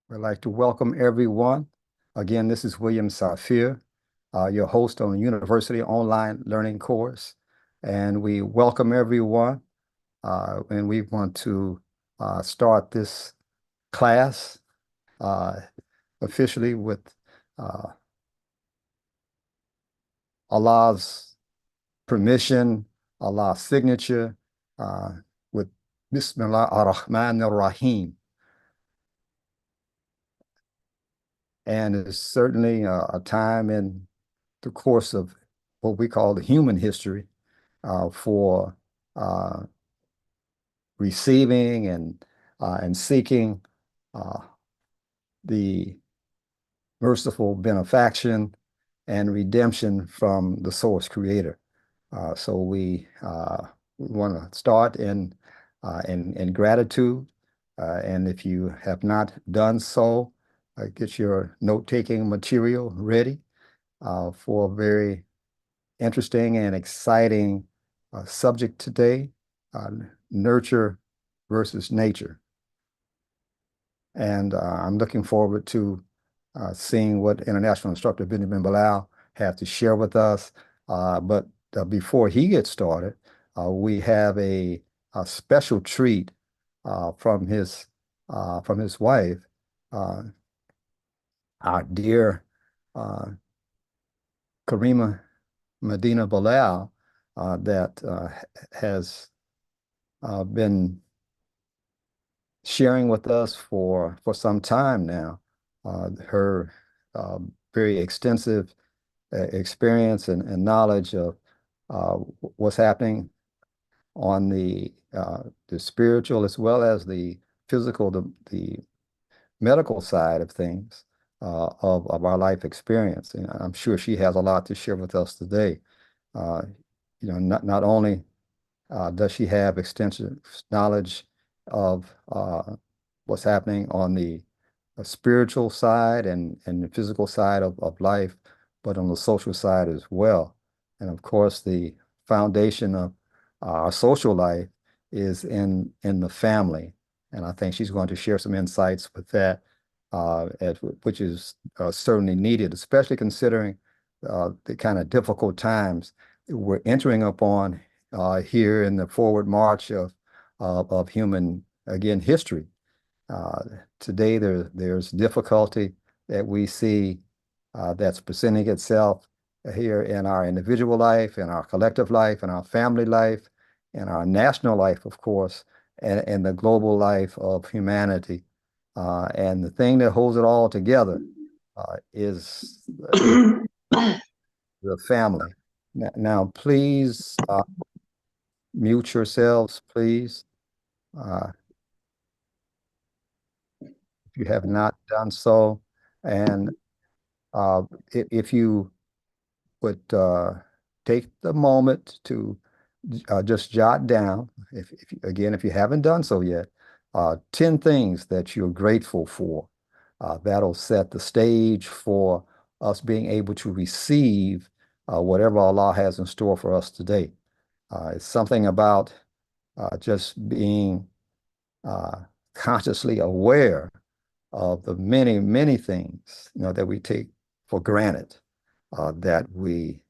We'd like to welcome everyone. Again, this is William Safir, your host on the University Online Learning course. And we welcome everyone. And we want to start this class uh, officially with uh, Allah's permission, Allah's signature, uh, with Bismillah ar-Rahman ar-Rahim. And it's certainly a time in the course of what we call the human history for uh, receiving and seeking uh, the merciful benefaction and redemption from the source creator. So we want to start in gratitude. And if you have not done so, get your note-taking material ready for a very interesting and exciting subject today, uh, nurture versus nature. And I'm looking forward to seeing what International Instructor Benjamin Bilal has to share with us. But before he gets started, we have a special treat from his wife, uh, our dear Kareema Medina Bilal, that has been sharing with us for some time now. Her very extensive experience and knowledge of what's happening on the spiritual as well as the physical, the medical side of things of our life experience. And I'm sure she has a lot to share with us today. Uh, not only does she have extensive knowledge of what's happening on the spiritual side and the physical side of life, but on the social side as well. And of course, the foundation of our social life is in the family. And I think she's going to share some insights with that, which is certainly needed, especially considering the kind of difficult times we're entering upon here in the forward march of human, again, history. Uh, Today, there's difficulty that we see that's presenting itself here in our individual life, in our collective life, in our family life, in our national life, of course, and the global life of humanity. And the thing that holds it all together is the family. Now please mute yourselves, please. If you have not done so. And if you would take the moment to just jot down, if you haven't done so yet, 10 things that you're grateful for. That'll set the stage for us being able to receive whatever Allah has in store for us today. It's something about just being consciously aware of the many, many things, that we take for granted, that we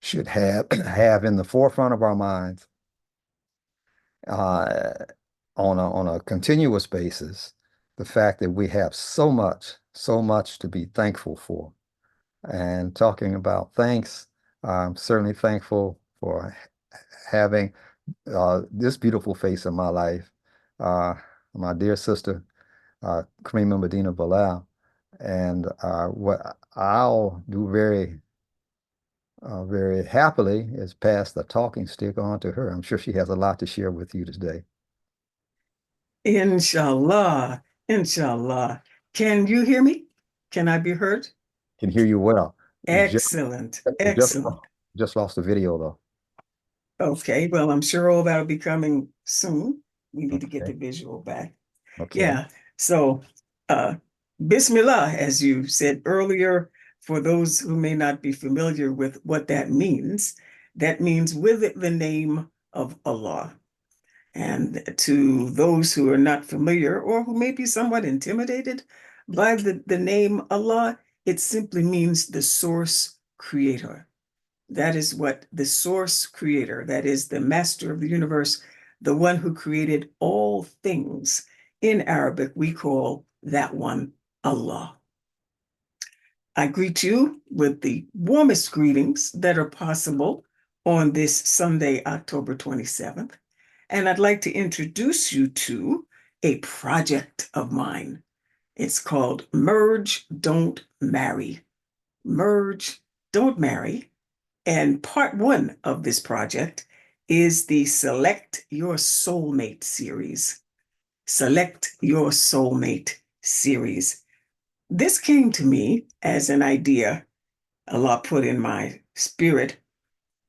should have in the forefront of our minds uh, on a continuous basis. The fact that we have so much to be thankful for. And talking about thanks, I'm certainly thankful for having this beautiful face in my life, my dear sister, Kareema Medina Bilal. And what I'll do very happily is pass the talking stick on to her. I'm sure she has a lot to share with you today. Inshallah, inshallah. Can you hear me? Can I be heard? Can hear you well. Excellent, We excellent. just lost the video though. Okay, well, I'm sure all that'll be coming soon. We need to get the Okay. visual back. Okay. Yeah, so uh, Bismillah, as you said earlier, for those who may not be familiar with what that means with the name of Allah. And to those who are not familiar or who may be somewhat intimidated by the name Allah, it simply means the source creator. That is what the source creator, that is the master of the universe, the one who created all things. In Arabic, we call that one Allah. I greet you with the warmest greetings that are possible on this Sunday, October 27th. And I'd like to introduce you to a project of mine. It's called Merge, Don't Marry. Merge, Don't Marry. And part one of this project is the Select Your Soulmate series. Select Your Soulmate series. This came to me as an idea Allah put in my spirit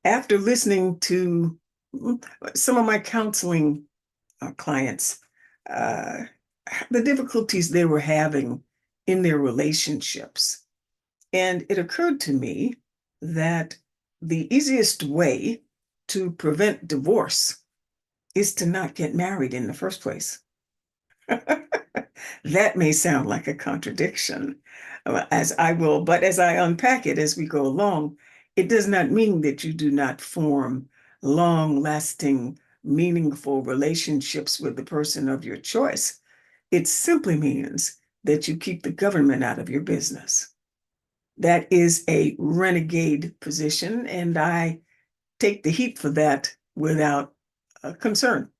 after listening to some of my counseling clients, uh, the difficulties they were having in their relationships. And it occurred to me that the easiest way to prevent divorce is to not get married in the first place. That may sound like a contradiction, but as I unpack it as we go along, it does not mean that you do not form long lasting, meaningful relationships with the person of your choice. It simply means that you keep the government out of your business. That is a renegade position, and I take the heat for that without concern.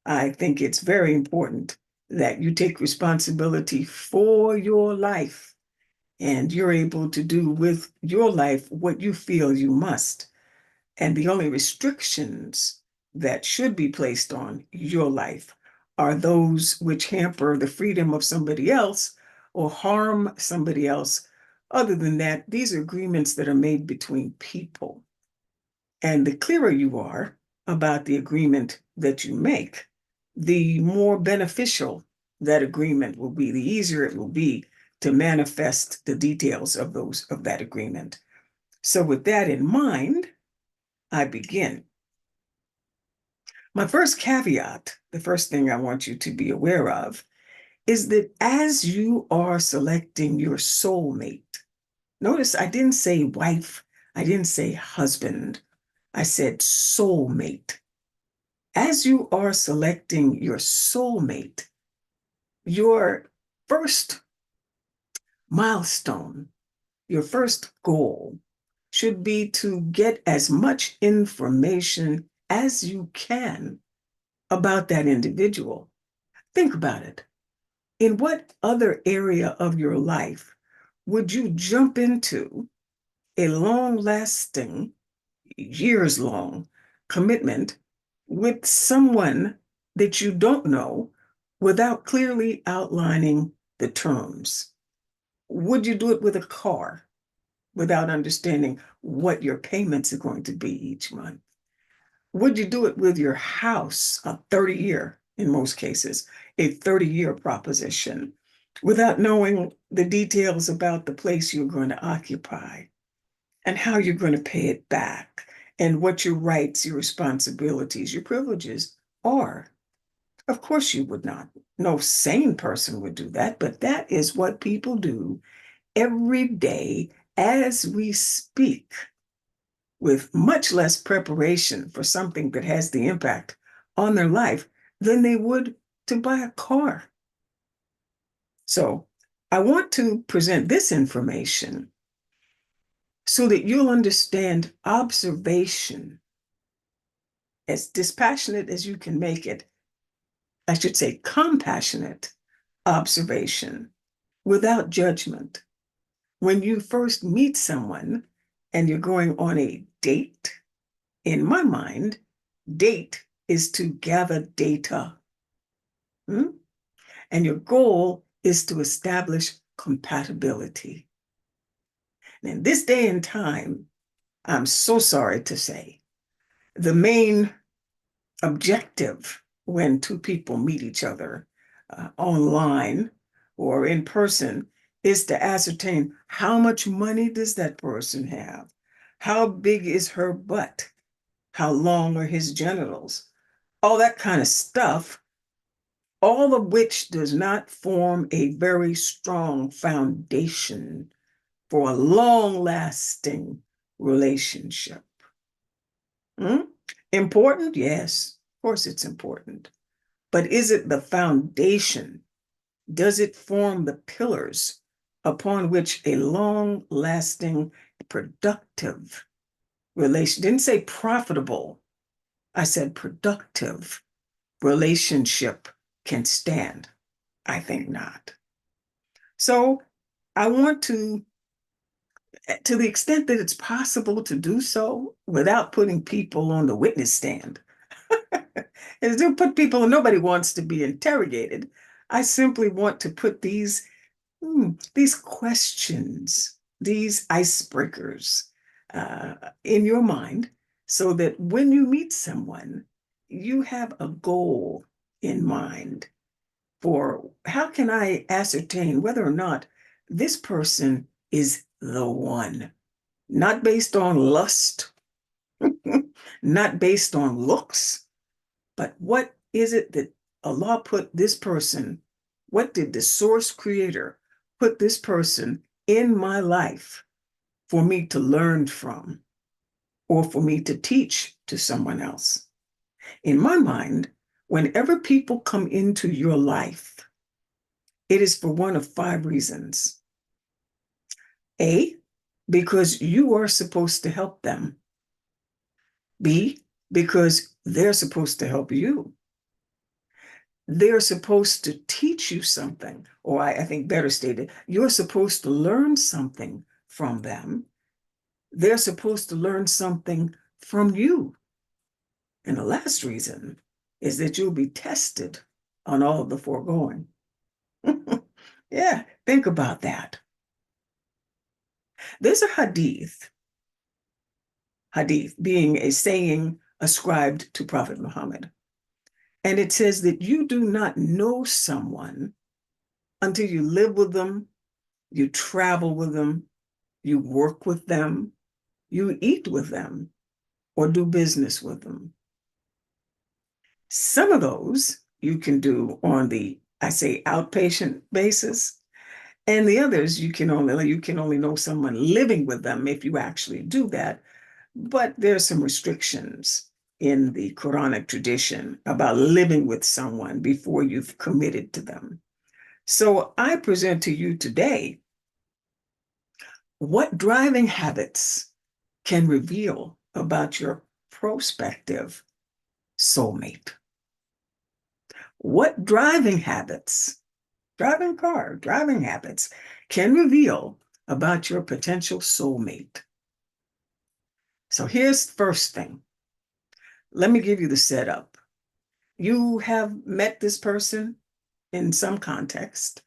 I think it's very important that you take responsibility for your life and you're able to do with your life what you feel you must. And the only restrictions that should be placed on your life are those which hamper the freedom of somebody else or harm somebody else. Other than that, these are agreements that are made between people. And the clearer you are about the agreement that you make, the more beneficial that agreement will be, the easier it will be to manifest the details of that agreement. So with that in mind, I begin. My first caveat, the first thing I want you to be aware of, is that as you are selecting your soulmate, notice I didn't say wife, I didn't say husband, I said soulmate. As you are selecting your soulmate, your first milestone, your first goal should be to get as much information as you can about that individual. Think about it. In what other area of your life would you jump into a long lasting, years long commitment with someone that you don't know without clearly outlining the terms? Would you do it with a car without understanding what your payments are going to be each month? Would you do it with your house, a 30-year, in most cases, a 30-year proposition, without knowing the details about the place you're going to occupy and how you're going to pay it back and what your rights, your responsibilities, your privileges are? Of course you would not. No sane person would do that, but that is what people do every day as we speak, with much less preparation for something that has the impact on their life than they would to buy a car. So I want to present this information so that you'll understand observation, as dispassionate as you can make it. I should say compassionate observation without judgment. When you first meet someone and you're going on a date, in my mind, date is to gather data. And your goal is to establish compatibility. And in this day and time, I'm so sorry to say, the main objective when two people meet each other online or in person is to ascertain how much money does that person have? How big is her butt? How long are his genitals? all that kind of stuff, all of which does not form a very strong foundation for a long-lasting relationship. Hmm? Important? Yes, of course it's important. But is it the foundation? Does it form the pillars upon which a long-lasting, productive relation, didn't say profitable, I said productive relationship can stand? I think not. So I want to the extent that it's possible to do so without putting people on the witness stand, is to put people, and nobody wants to be interrogated. I simply want to put these questions, these icebreakers in your mind so that when you meet someone, you have a goal in mind for how can I ascertain whether or not this person is the one, not based on lust, not based on looks, but what is it that Allah put this person, what did the source creator put this person in my life for me to learn from or for me to teach to someone else? In my mind, whenever people come into your life, it is for one of five reasons. A, because you are supposed to help them. B, because they're supposed to help you. They're supposed to teach you something, or I think better stated, you're supposed to learn something from them. They're supposed to learn something from you. And the last reason is that you'll be tested on all of the foregoing. Yeah, think about that. There's a hadith being a saying ascribed to Prophet Muhammad. And it says that you do not know someone until you live with them, you travel with them, you work with them, you eat with them, or do business with them. Some of those you can do on the, I say, outpatient basis. And the others you can only know someone living with them if you actually do that. But there's some restrictions in the Quranic tradition about living with someone before you've committed to them. So I present to you today what driving habits can reveal about your prospective soulmate. What driving habits can reveal about your potential soulmate. So here's the first thing. Let me give you the setup. You have met this person in some context,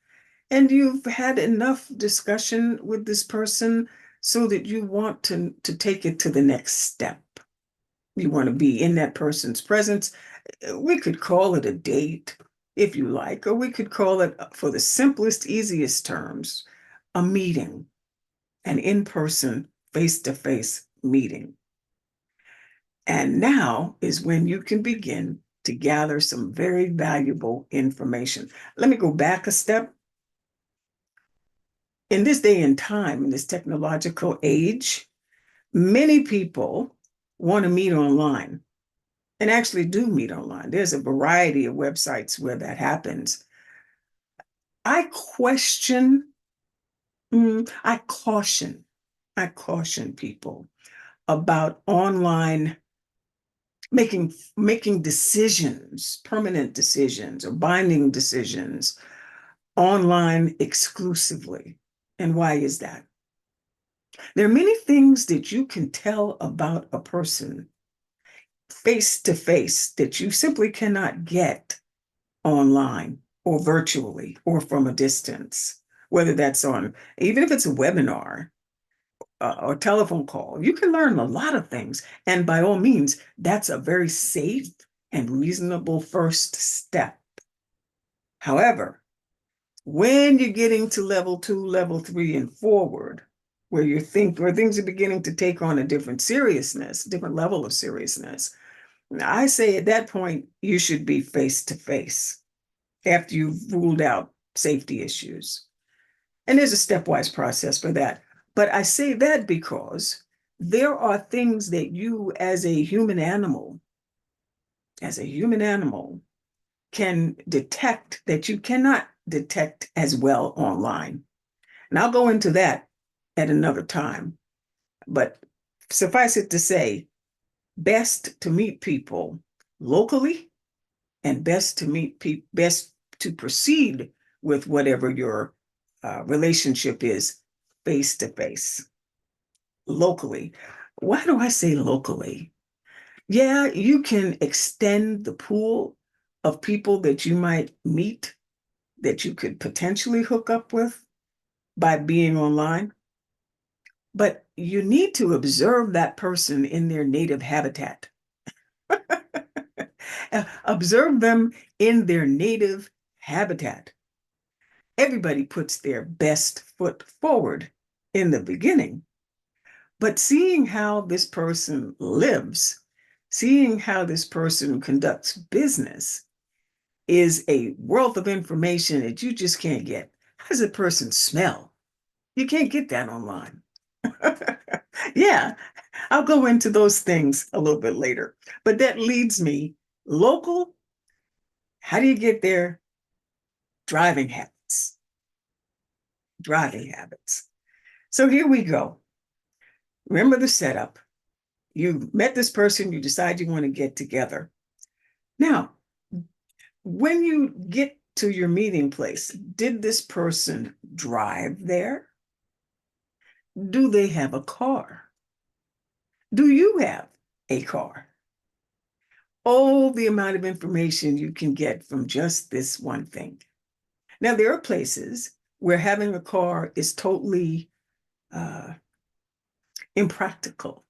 and you've had enough discussion with this person so that you want to take it to the next step. You want to be in that person's presence. We could call it a date if you like, or we could call it, for the simplest, easiest terms, a meeting, an in-person, face-to-face meeting. And now is when you can begin to gather some very valuable information. Let me go back a step. In this day and time, in this technological age, many people want to meet online and actually do meet online. There's a variety of websites where that happens. I question, I caution people about online making decisions, permanent decisions or binding decisions online exclusively. And why is that? There are many things that you can tell about a person face to face that you simply cannot get online or virtually or from a distance, whether that's on, even if it's a webinar or telephone call. You can learn a lot of things. And by all means, that's a very safe and reasonable first step. However, when you're getting to level 2, level 3, and forward, where things are beginning to take on a different seriousness, different level of seriousness, I say at that point, you should be face to face after you've ruled out safety issues. And there's a stepwise process for that. But I say that because there are things that you, as a human animal, can detect that you cannot detect as well online. And I'll go into that at another time. But suffice it to say, best to meet people locally and best to proceed with whatever your relationship is face to face, locally. Why do I say locally? Yeah, you can extend the pool of people that you might meet that you could potentially hook up with by being online, but you need to observe that person in their native habitat. Observe them in their native habitat. Everybody puts their best foot forward in the beginning, but seeing how this person lives, seeing how this person conducts business is a wealth of information that you just can't get. How does a person smell? You can't get that online. Yeah, I'll go into those things a little bit later. But that leads me local. How do you get there? Driving habits. Driving habits. So here we go. Remember the setup. You met this person, you decide you want to get together. Now, when you get to your meeting place, did this person drive there? Do they have a car? Do you have a car? Oh, the amount of information you can get from just this one thing. Now, there are places where having a car is totally uh, impractical.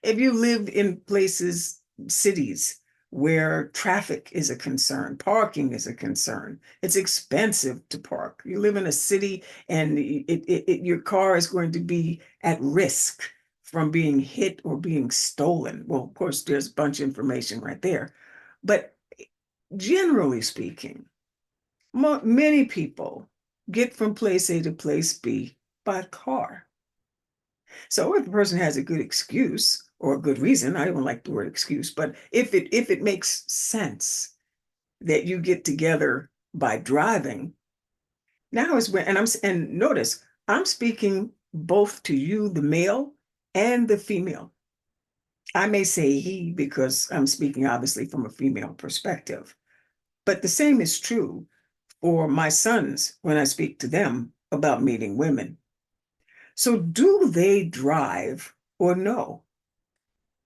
If you live in places, cities where traffic is a concern, parking is a concern, it's expensive to park. You live in a city and your car is going to be at risk from being hit or being stolen. Well, of course, there's a bunch of information right there. But generally speaking, many people get from place A to place B by car. So if a person has a good excuse or a good reason, I don't like the word excuse, but if it makes sense that you get together by driving, now is when and notice I'm speaking both to you, the male, and the female. I may say he because I'm speaking obviously from a female perspective, but the same is true for my sons when I speak to them about meeting women. So do they drive or no?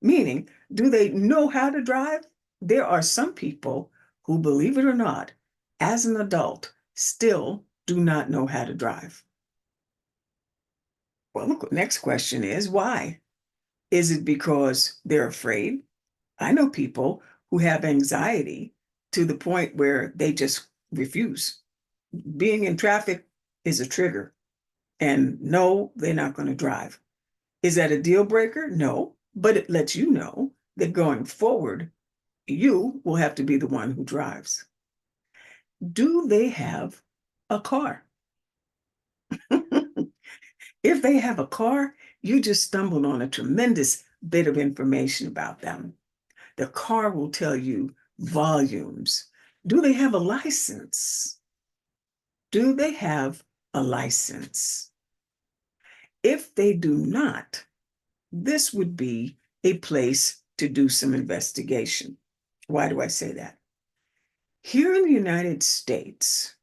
Meaning, do they know how to drive? There are some people who, believe it or not, as an adult, still do not know how to drive. Well, the next question is why? Is it because they're afraid? I know people who have anxiety to the point where they just refuse. Being in traffic is a trigger, and no, they're not going to drive. Is that a deal breaker? No, but it lets you know that going forward, you will have to be the one who drives. Do they have a car? If they have a car, you just stumbled on a tremendous bit of information about them. The car will tell you volumes. Do they have a license? Do they have a license? If they do not, this would be a place to do some investigation. Why do I say that? Here in the United States,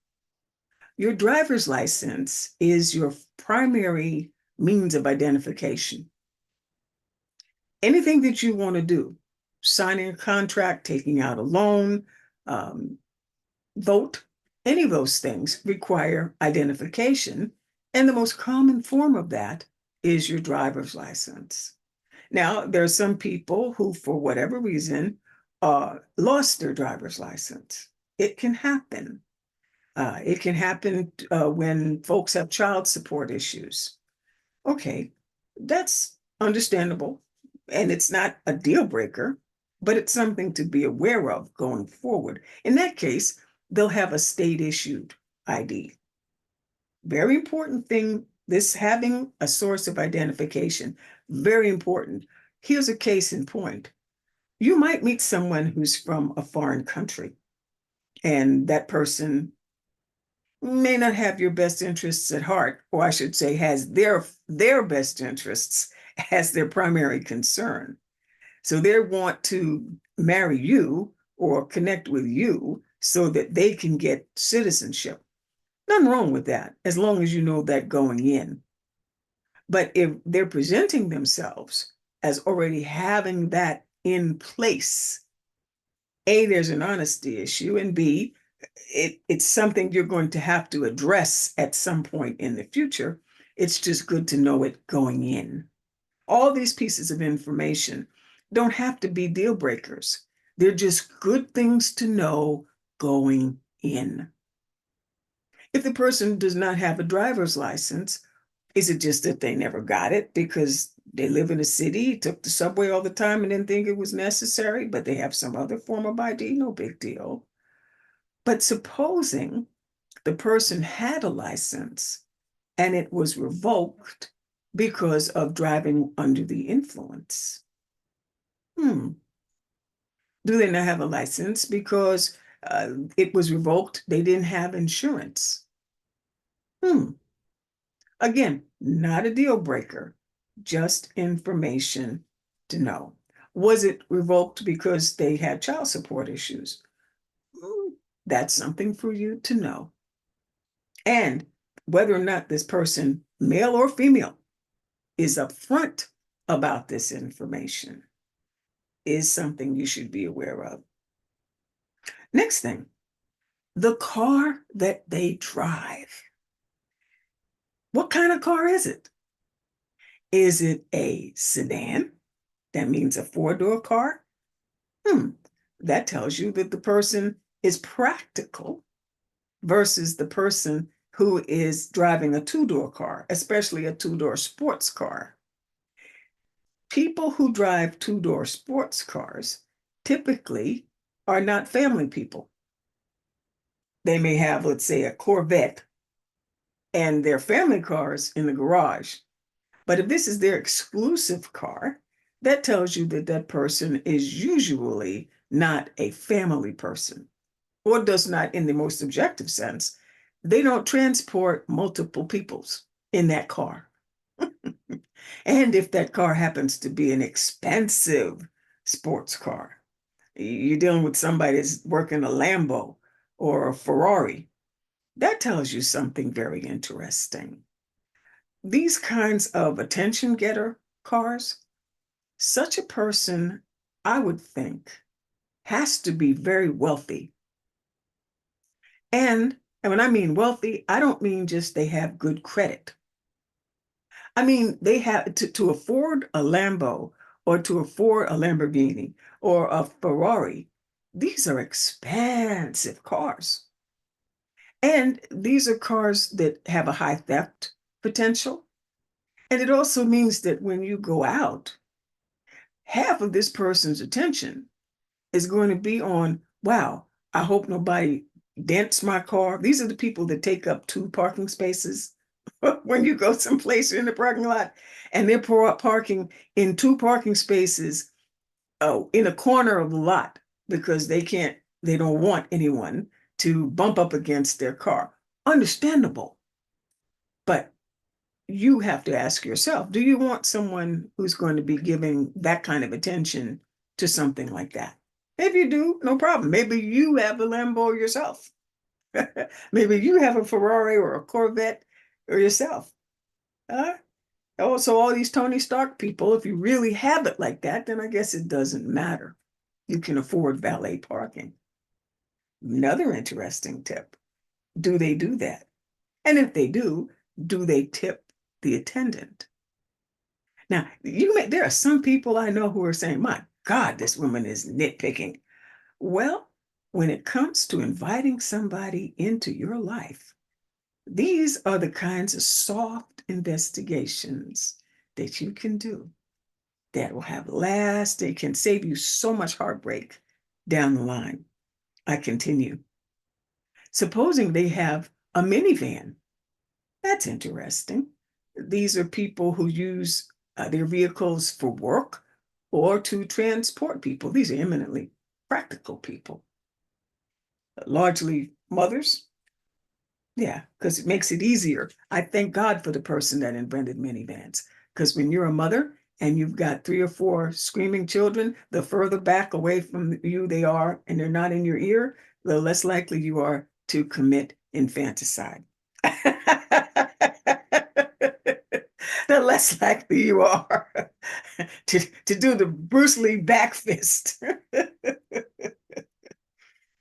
your driver's license is your primary means of identification. Anything that you want to do, signing a contract, taking out a loan, um, vote, any of those things require identification. And the most common form of that is your driver's license. Now, there are some people who, for whatever reason, lost their driver's license. It can happen. It can happen when folks have child support issues. Okay, that's understandable. And it's not a deal breaker. but it's something to be aware of going forward. In that case, they'll have a state issued ID. Very important thing, this having a source of identification, very important. Here's a case in point. You might meet someone who's from a foreign country, and that person may not have your best interests at heart, or I should say, has their best interests as their primary concern. So they want to marry you or connect with you so that they can get citizenship. Nothing wrong with that, as long as you know that going in. But if they're presenting themselves as already having that in place, A, there's an honesty issue, and B, it's something you're going to have to address at some point in the future. It's just good to know it going in. All these pieces of information don't have to be deal breakers. They're just good things to know going in. If the person does not have a driver's license, is it just that they never got it because they live in a city, took the subway all the time and didn't think it was necessary, but they have some other form of ID? No big deal. But supposing the person had a license and it was revoked because of driving under the influence. Do they not have a license because it was revoked? They didn't have insurance. Again, not a deal breaker, just information to know. Was it revoked because they had child support issues? That's something for you to know. And whether or not this person, male or female, is upfront about this information is something you should be aware of. Next thing, the car that they drive. What kind of car is it? Is it a sedan? That means a four-door car? That tells you that the person is practical versus the person who is driving a two-door car, especially a two-door sports car. People who drive two-door sports cars typically are not family people. They may have, let's say, a Corvette and their family cars in the garage. But if this is their exclusive car, that tells you that that person is usually not a family person, or does not, in the most objective sense, they don't transport multiple peoples in that car. And if that car happens to be an expensive sports car, you're dealing with somebody that's working a Lambo or a Ferrari, that tells you something very interesting. These kinds of attention getter cars, such a person, I would think, has to be very wealthy. And when I mean wealthy, I don't mean just they have good credit. I mean, they have to afford a Lambo or to afford a Lamborghini or a Ferrari. These are expensive cars. And these are cars that have a high theft potential. And it also means that when you go out, half of this person's attention is going to be on, wow, I hope nobody dents my car. These are the people that take up two parking spaces when you go someplace in the parking lot and they're parking in two parking spaces in a corner of the lot because they don't want anyone to bump up against their car. Understandable. But you have to ask yourself, do you want someone who's going to be giving that kind of attention to something like that? If you do, no problem. Maybe you have a Lambo yourself. Maybe you have a Ferrari or a Corvette or yourself. Also, all these Tony Stark people, if you really have it like that, then I guess it doesn't matter. You can afford valet parking. Another interesting tip. Do they do that? And if they do they tip the attendant? Now, there are some people I know who are saying, my God, this woman is nitpicking. Well, when it comes to inviting somebody into your life, these are the kinds of soft investigations that you can do. that will have last. It can save you so much heartbreak down the line. I continue. Supposing they have a minivan. That's interesting. These are people who use their vehicles for work or to transport people. These are eminently practical people, largely mothers. Yeah, because it makes it easier. I thank God for the person that invented minivans. Because when you're a mother and you've got 3 or 4 screaming children, the further back away from you they are and they're not in your ear, the less likely you are to commit infanticide. The less likely you are to do the Bruce Lee back fist.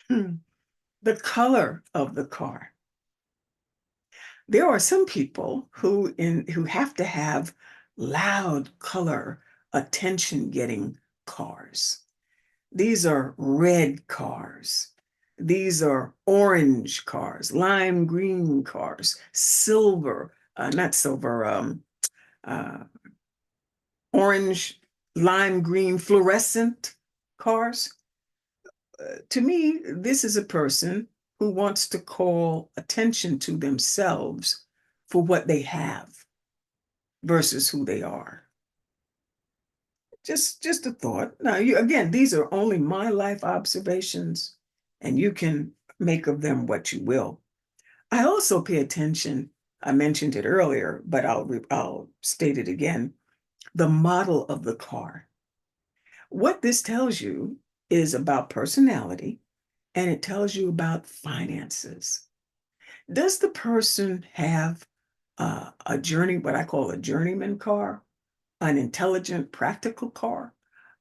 The color of the car. There are some people who have to have loud color, attention-getting cars. These are red cars. These are orange cars, lime green cars, silver, not silver, uh, orange, lime green, fluorescent cars. To me, this is a person who wants to call attention to themselves for what they have versus who they are. Just a thought. Now, again, these are only my life observations, and you can make of them what you will. I also pay attention. I mentioned it earlier, but I'll state it again. The model of the car. What this tells you is about personality, and it tells you about finances. Does the person have a journey, what I call a journeyman car, an intelligent, practical car,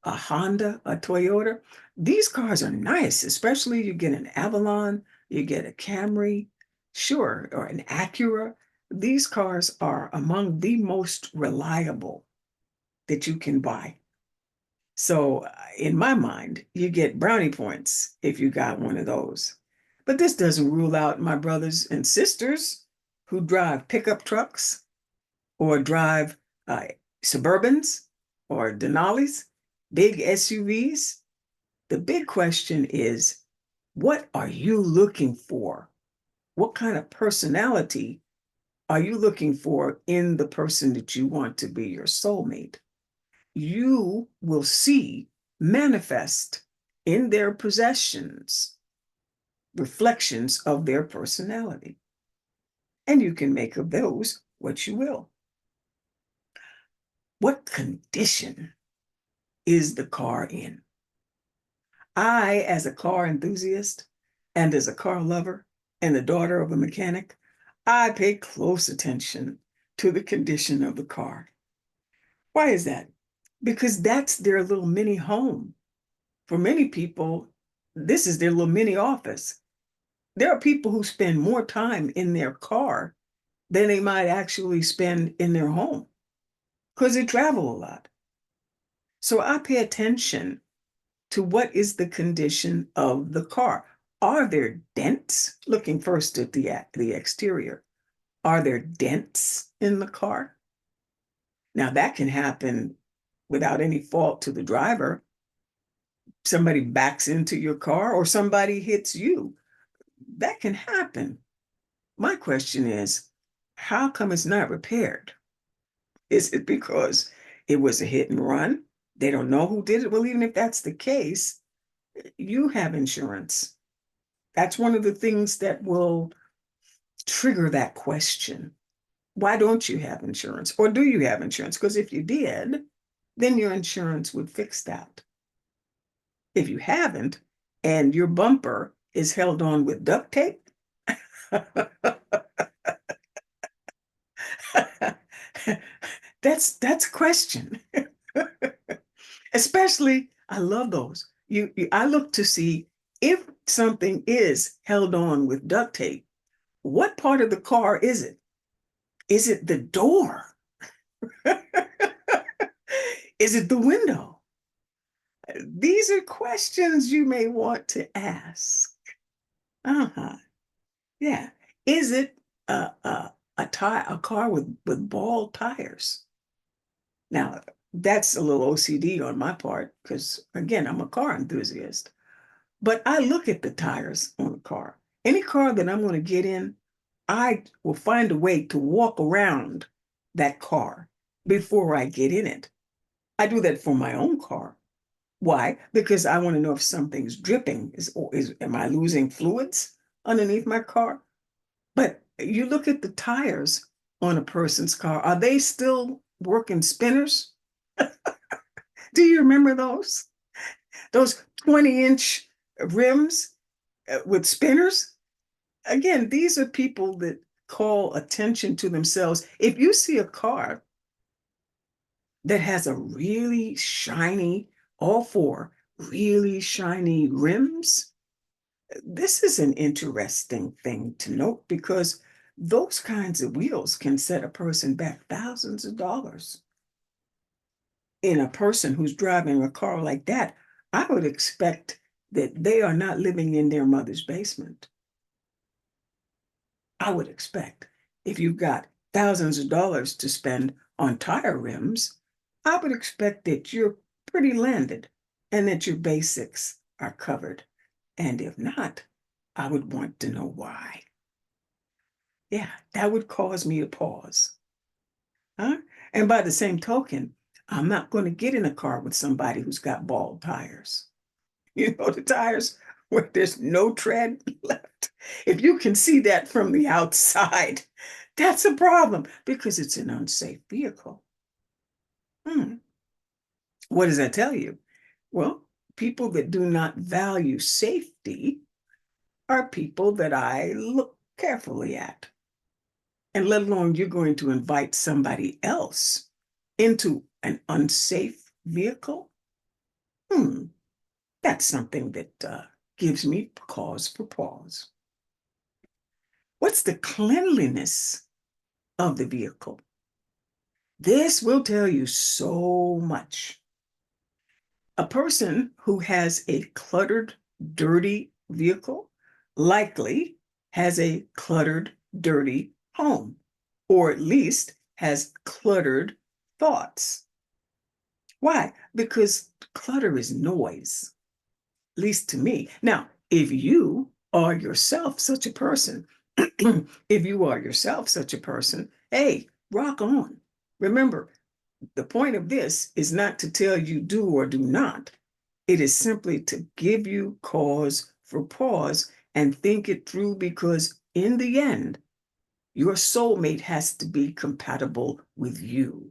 a Honda, a Toyota? These cars are nice, especially you get an Avalon, you get a Camry, sure, or an Acura. These cars are among the most reliable that you can buy. So, in my mind, you get brownie points if you got one of those. But this doesn't rule out my brothers and sisters who drive pickup trucks or drive uh, Suburbans or Denali's, big SUVs. The big question is, what are you looking for? What kind of personality are you looking for in the person that you want to be your soulmate? You will see manifest in their possessions reflections of their personality. And you can make of those what you will. What condition is the car in? I, as a car enthusiast and as a car lover and the daughter of a mechanic, I pay close attention to the condition of the car. Why is that? Because that's their little mini home. For many people, this is their little mini office. There are people who spend more time in their car than they might actually spend in their home because they travel a lot. So I pay attention to what is the condition of the car. Are there dents? Looking first at the exterior. Are there dents in the car? Now that can happen without any fault to the driver. Somebody backs into your car or somebody hits you. That can happen. My question is, how come it's not repaired? Is it because it was a hit and run? They don't know who did it? Well, even if that's the case, you have insurance. That's one of the things that will trigger that question. Why don't you have insurance? Or do you have insurance? Because if you did, then your insurance would fix that. If you haven't, and your bumper is held on with duct tape, that's a question. Especially, I love those. I look to see if something is held on with duct tape, what part of the car is it? Is it the door? Is it the window? These are questions you may want to ask. Uh-huh. Yeah. Is it a car with bald tires? Now, That's a little OCD on my part because, again, I'm a car enthusiast. But I look at the tires on a car. Any car that I'm going to get in, I will find a way to walk around that car before I get in it. I do that for my own car. Why? Because I want to know if something's dripping. Am I losing fluids underneath my car? But you look at the tires on a person's car, are they still working spinners? Do you remember those? Those 20-inch rims with spinners? Again, these are people that call attention to themselves. If you see a car that has a really shiny, all four really shiny rims, this is an interesting thing to note because those kinds of wheels can set a person back thousands of dollars. In a person who's driving a car like that, I would expect that they are not living in their mother's basement. I would expect if you've got thousands of dollars to spend on tire rims, I would expect that you're pretty landed and that your basics are covered. And if not, I would want to know why. Yeah, that would cause me to pause. Huh? And by the same token, I'm not going to get in a car with somebody who's got bald tires. You know, the tires where there's no tread left. If you can see that from the outside, that's a problem because it's an unsafe vehicle. Hmm. What does that tell you? Well, people that do not value safety are people that I look carefully at. And let alone you're going to invite somebody else into an unsafe vehicle. Hmm. That's something that gives me cause for pause. What's the cleanliness of the vehicle? This will tell you so much. A person who has a cluttered, dirty vehicle likely has a cluttered, dirty home, or at least has cluttered thoughts. Why? Because clutter is noise, at least to me. Now, if you are yourself such a person, if you are yourself such a person, hey, rock on. Remember, the point of this is not to tell you do or do not. It is simply to give you cause for pause and think it through because in the end, your soulmate has to be compatible with you.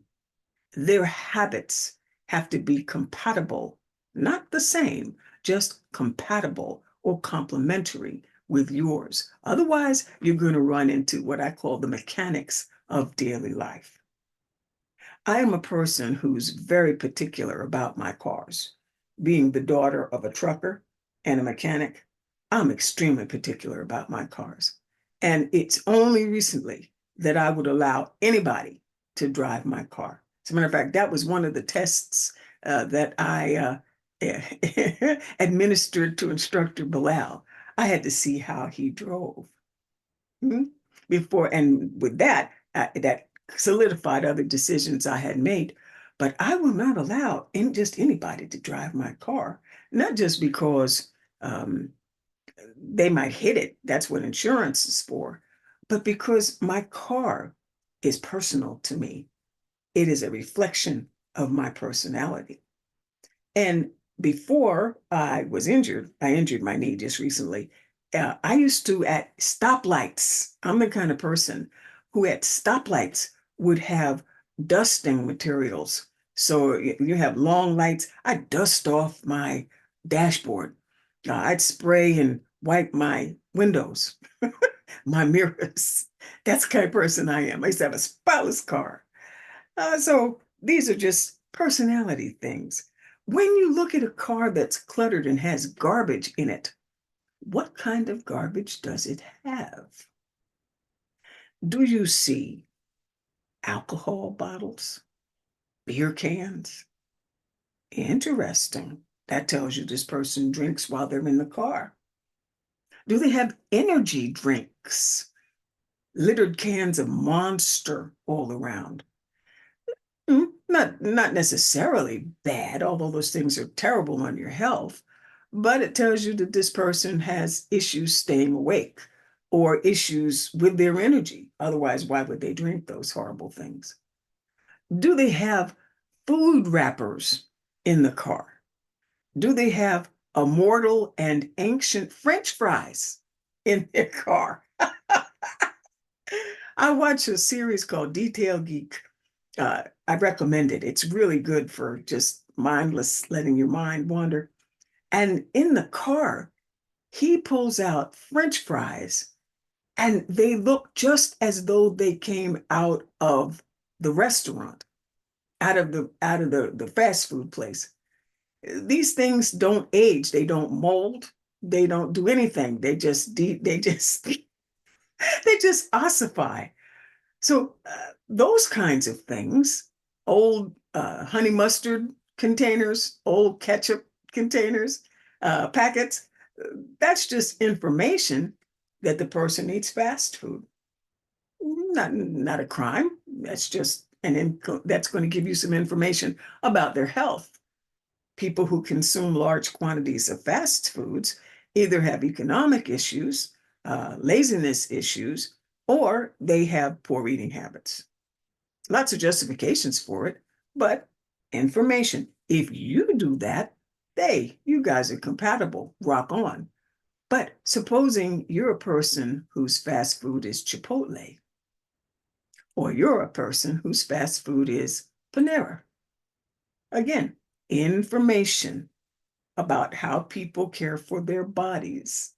Their habits have to be compatible, not the same, just compatible or complementary with yours. Otherwise, you're going to run into what I call the mechanics of daily life. I am a person who's very particular about my cars. Being the daughter of a trucker and a mechanic, I'm extremely particular about my cars. And it's only recently that I would allow anybody to drive my car. As a matter of fact, that was one of the tests that I administered to Instructor Bilal. I had to see how he drove. Hmm? Before, and with that, that solidified other decisions I had made. But I will not allow just anybody to drive my car, not just because they might hit it. That's what insurance is for. But because my car is personal to me, it is a reflection of my personality. And before I was injured, I injured my knee just recently. I used to, at stoplights, I'm the kind of person who at stoplights would have dusting materials. So you have long lights, I dust off my dashboard. I'd spray and wipe my windows, my mirrors. That's the kind of person I am. I used to have a spotless car. So these are just personality things. When you look at a car that's cluttered and has garbage in it, what kind of garbage does it have? Do you see alcohol bottles, beer cans? Interesting. That tells you this person drinks while they're in the car. Do they have energy drinks? Littered cans of Monster all around. Not necessarily bad, although those things are terrible on your health, but it tells you that this person has issues staying awake or issues with their energy. Otherwise, why would they drink those horrible things? Do they have food wrappers in the car? Do they have immortal and ancient French fries in their car? I watch a series called Detail Geek. I recommend it. It's really good for just mindless, letting your mind wander. And in the car, he pulls out French fries, and they look just as though they came out of the restaurant, out of the fast food place. These things don't age, they don't mold, they don't do anything. They just ossify. So those kinds of things, old honey mustard containers, old ketchup containers, packets, that's just information that the person eats fast food. Not a crime. That's just that's going to give you some information about their health. People who consume large quantities of fast foods either have economic issues, laziness issues, or they have poor eating habits. Lots of justifications for it, but information. If you do that, you guys are compatible. Rock on. But supposing you're a person whose fast food is Chipotle, or you're a person whose fast food is Panera. Again, information about how people care for their bodies.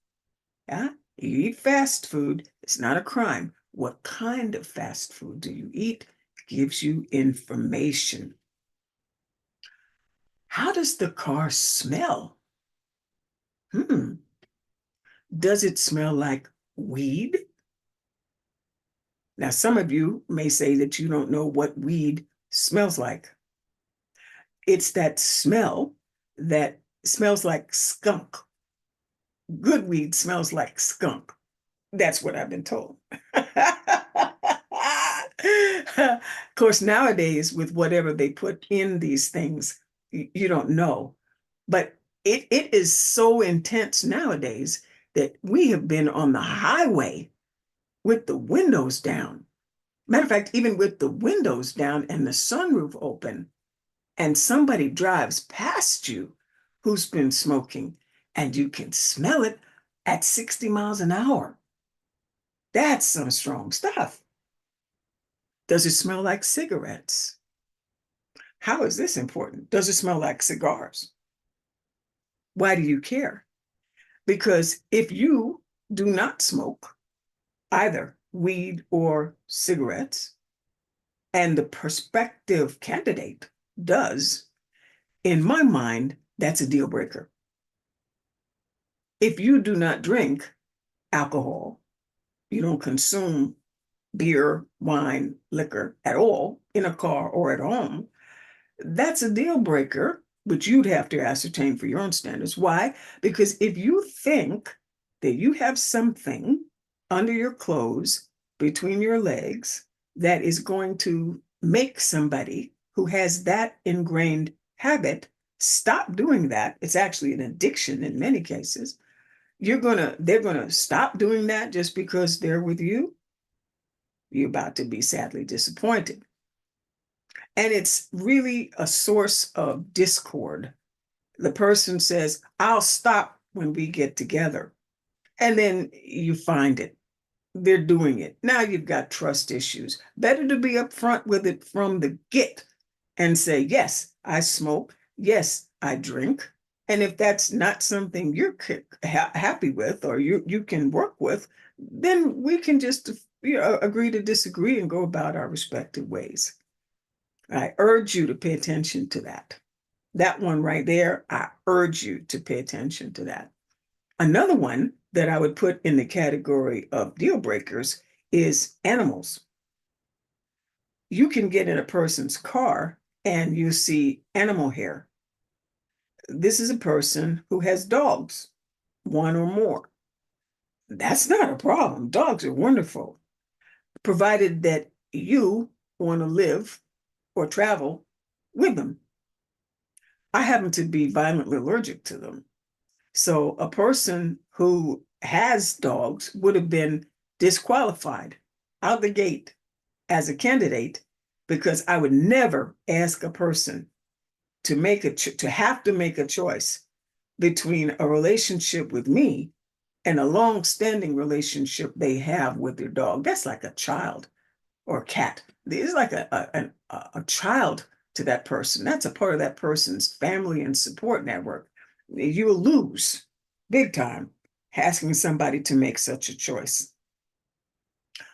Yeah? You eat fast food, it's not a crime. What kind of fast food do you eat? Gives you information. How does the car smell? Hmm. Does it smell like weed? Now, some of you may say that you don't know what weed smells like. It's that smell that smells like skunk. Good weed smells like skunk. That's what I've been told. Of course, nowadays, with whatever they put in these things, you don't know. But it is so intense nowadays that we have been on the highway with the windows down. Matter of fact, even with the windows down and the sunroof open, and somebody drives past you who's been smoking, and you can smell it at 60 miles an hour. That's some strong stuff. Does it smell like cigarettes? How is this important? Does it smell like cigars? Why do you care? Because if you do not smoke either weed or cigarettes, and the prospective candidate does, in my mind, that's a deal breaker. If you do not drink alcohol, you don't consume beer, wine, liquor at all in a car or at home, that's a deal breaker, but you'd have to ascertain for your own standards. Why? Because if you think that you have something under your clothes, between your legs, that is going to make somebody who has that ingrained habit stop doing that, it's actually an addiction in many cases. They're gonna stop doing that just because they're with you. You're about to be sadly disappointed. And it's really a source of discord. The person says, I'll stop when we get together. And then you find it. They're doing it. Now you've got trust issues. Better to be upfront with it from the get and say, yes, I smoke. Yes, I drink. And if that's not something you're happy with or you can work with, then we can just agree to disagree and go about our respective ways. I urge you to pay attention to that. That one right there, I urge you to pay attention to that. Another one that I would put in the category of deal breakers is animals. You can get in a person's car and you see animal hair. This is a person who has dogs, one or more. That's not a problem. Dogs are wonderful, provided that you want to live or travel with them. I happen to be violently allergic to them. So a person who has dogs would have been disqualified out the gate as a candidate because I would never ask a person to have to make a choice between a relationship with me and a long-standing relationship they have with their dog. That's like a child or a cat. It's like a child to that person. That's a part of that person's family and support network. You'll lose big time asking somebody to make such a choice.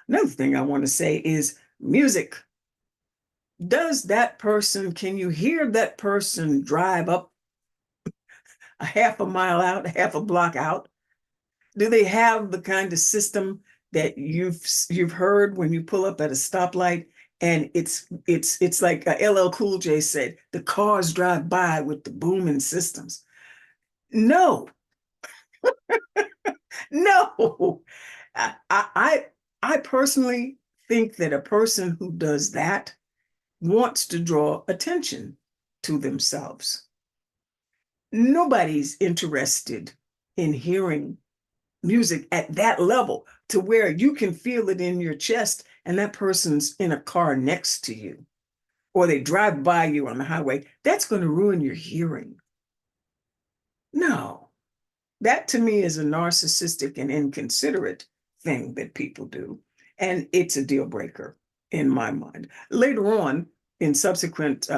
Another thing I want to say is music. Can you hear that person drive up a half a mile out, half a block out? Do they have the kind of system that you've heard when you pull up at a stoplight and it's like LL Cool J said, the cars drive by with the booming systems? No, no. I, I I personally think that a person who does that wants to draw attention to themselves. Nobody's interested in hearing music at that level to where you can feel it in your chest and that person's in a car next to you or they drive by you on the highway. That's going to ruin your hearing. No, that to me is a narcissistic and inconsiderate thing that people do. And it's a deal breaker in my mind. Later on in subsequent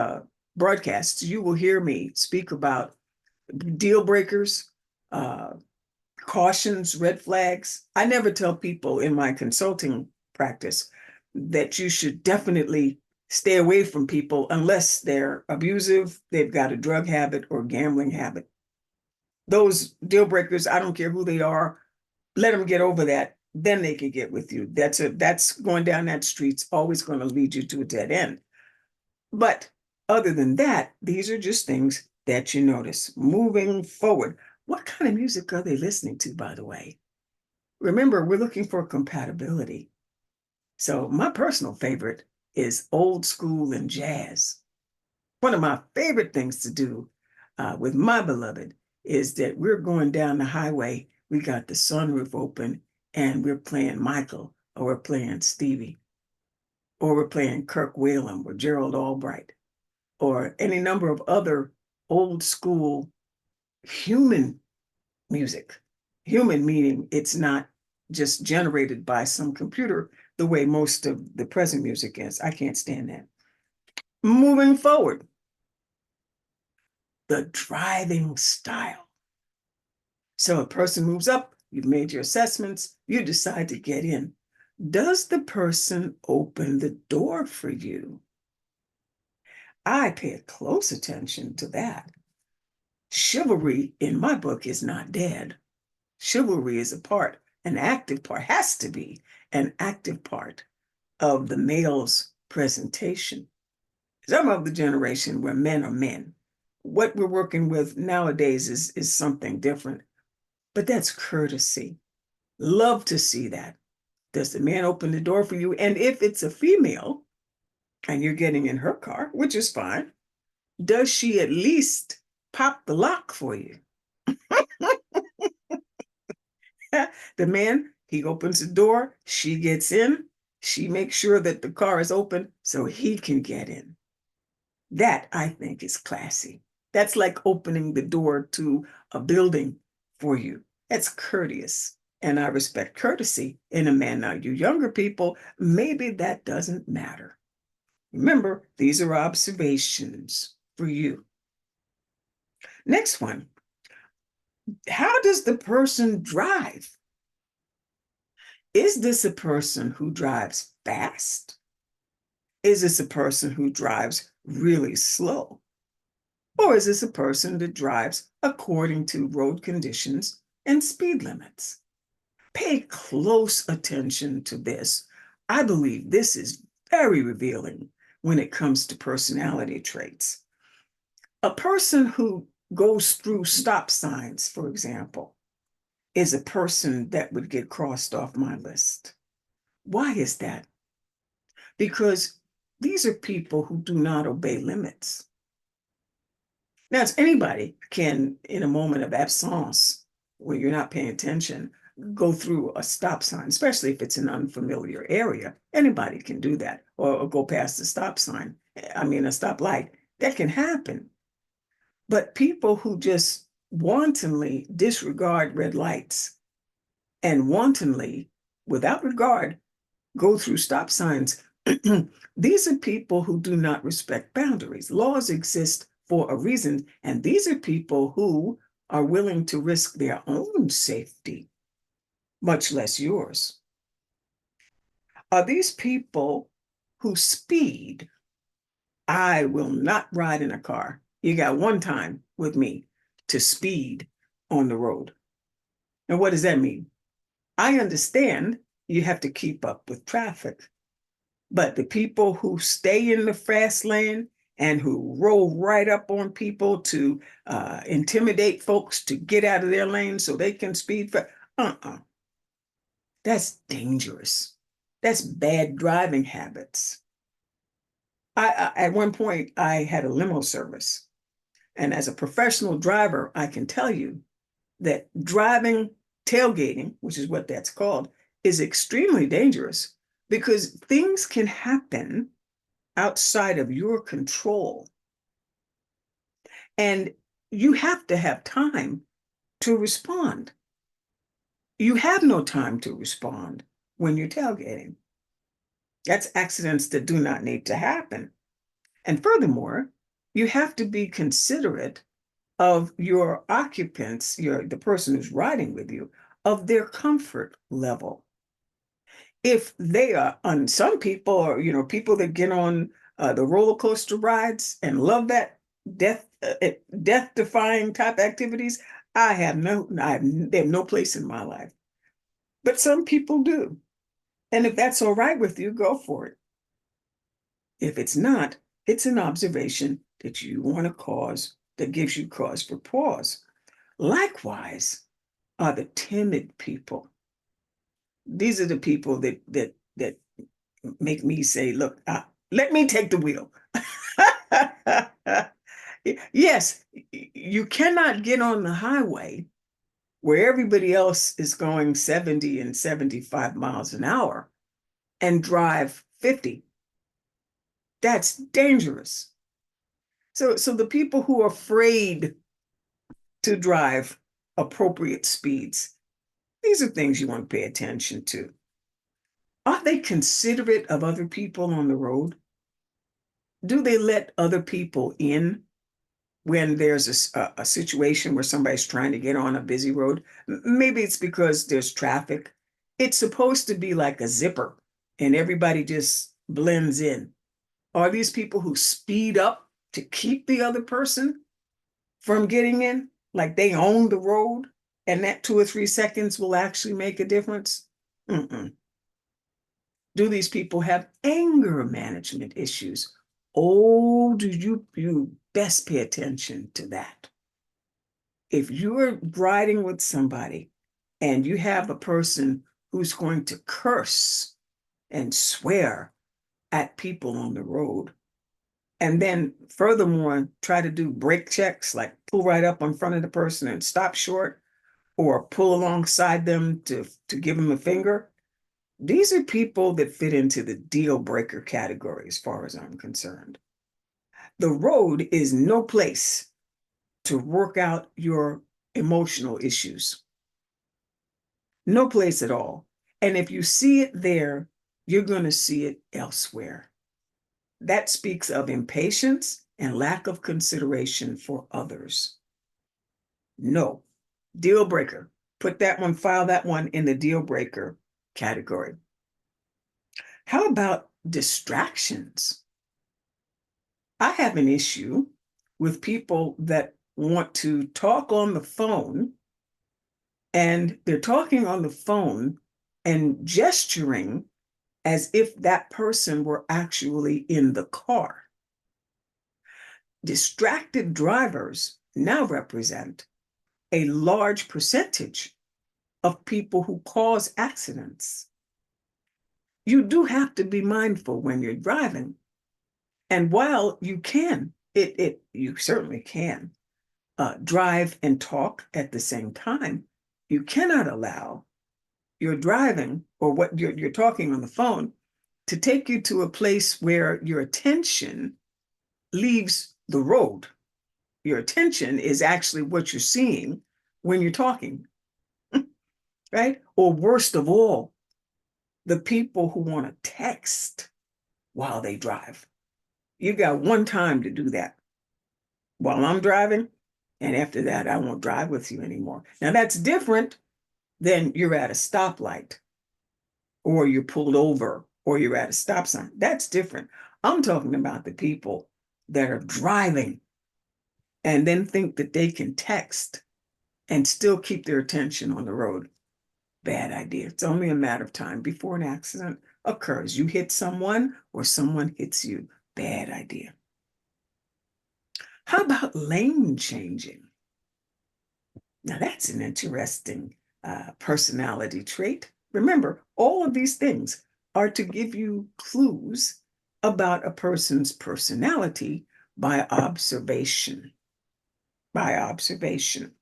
broadcasts, you will hear me speak about deal breakers, uh, cautions, red flags. I never tell people in my consulting practice that you should definitely stay away from people unless they're abusive, they've got a drug habit or gambling habit. Those deal breakers, I don't care who they are, let them get over that. Then they can get with you. That's going down that street's always going to lead you to a dead end. But other than that, these are just things that you notice. Moving forward, what kind of music are they listening to, by the way? Remember, we're looking for compatibility. So my personal favorite is old school and jazz. One of my favorite things to do with my beloved is that we're going down the highway. We got the sunroof open and we're playing Michael or we're playing Stevie or we're playing Kirk Whalum or Gerald Albright or any number of other old school human music. Human meaning it's not just generated by some computer the way most of the present music is. I can't stand that. Moving forward, the driving style. So a person moves up, you've made your assessments, you decide to get in. Does the person open the door for you? I pay close attention to that. Chivalry in my book is not dead. Chivalry is a part, an active part, has to be an active part of the male's presentation. I'm of the generation where men are men. What we're working with nowadays is something different, but that's courtesy. Love to see that. Does the man open the door for you? And if it's a female and you're getting in her car, which is fine, does she at least pop the lock for you? The man, he opens the door, she gets in, she makes sure that the car is open so he can get in. That I think is classy. That's like opening the door to a building for you. That's courteous. And I respect courtesy in a man. Now, you younger people, maybe that doesn't matter. Remember, these are observations for you. Next one. How does the person drive? Is this a person who drives fast? Is this a person who drives really slow? Or is this a person that drives according to road conditions and speed limits? Pay close attention to this. I believe this is very revealing when it comes to personality traits. A person who goes through stop signs, for example, is a person that would get crossed off my list. Why is that? Because these are people who do not obey limits. Now, it's anybody can, in a moment of absence, where you're not paying attention, go through a stop sign, especially if it's an unfamiliar area. Anybody can do that, or go past the stop sign. I mean, a stoplight. That can happen. But people who just wantonly disregard red lights and wantonly, without regard, go through stop signs. These are people who do not respect boundaries. Laws exist for a reason, and these are people who are willing to risk their own safety, much less yours. Are these people who speed? I will not ride in a car. You got one time with me to speed on the road. And what does that mean? I understand you have to keep up with traffic. But the people who stay in the fast lane and who roll right up on people to intimidate folks to get out of their lane so they can speed fast, that's dangerous. That's bad driving habits. At one point, I had a limo service. And as a professional driver, I can tell you that driving tailgating, which is what that's called, is extremely dangerous because things can happen outside of your control. And you have to have time to respond. You have no time to respond when you're tailgating. That's accidents that do not need to happen. And furthermore, you have to be considerate of your occupants, the person who's riding with you, of their comfort level. If they are on some people, or people that get on the roller coaster rides and love that death defying type activities, they have no place in my life. But some people do. And if that's all right with you, go for it. If it's not, it's an observation that you want to cause, that gives you cause for pause. Likewise are the timid people. These are the people that make me say, look, let me take the wheel. Yes, you cannot get on the highway where everybody else is going 70 and 75 miles an hour and drive 50. That's dangerous. So the people who are afraid to drive appropriate speeds, these are things you want to pay attention to. Are they considerate of other people on the road? Do they let other people in when there's a situation where somebody's trying to get on a busy road? Maybe it's because there's traffic. It's supposed to be like a zipper and everybody just blends in. Are these people who speed up to keep the other person from getting in? Like they own the road and that 2 or 3 seconds will actually make a difference? Mm-mm. Do these people have anger management issues? Oh, you best pay attention to that. If you're riding with somebody and you have a person who's going to curse and swear at people on the road, and then furthermore, try to do brake checks, like pull right up in front of the person and stop short, or pull alongside them to give them a finger, these are people that fit into the deal breaker category as far as I'm concerned. The road is no place to work out your emotional issues. No place at all. And if you see it there, you're going to see it elsewhere. That speaks of impatience and lack of consideration for others. No, deal breaker. Put that one, file that one in the deal breaker category. How about distractions? I have an issue with people that want to talk on the phone, and they're talking on the phone and gesturing as if that person were actually in the car. Distracted drivers now represent a large percentage of people who cause accidents. You do have to be mindful when you're driving. And while you can, you certainly can drive and talk at the same time, you cannot allow your driving or what you're talking on the phone to take you to a place where your attention leaves the road. Your attention is actually what you're seeing when you're talking, right? Or worst of all, the people who want to text while they drive. You got one time to do that while I'm driving, and after that, I won't drive with you anymore. Now, that's different than you're at a stoplight or you're pulled over or you're at a stop sign. That's different. I'm talking about the people that are driving and then think that they can text and still keep their attention on the road. Bad idea. It's only a matter of time before an accident occurs. You hit someone or someone hits you. Bad idea. How about lane changing? Now, that's an interesting personality trait. Remember, all of these things are to give you clues about a person's personality by observation. By observation.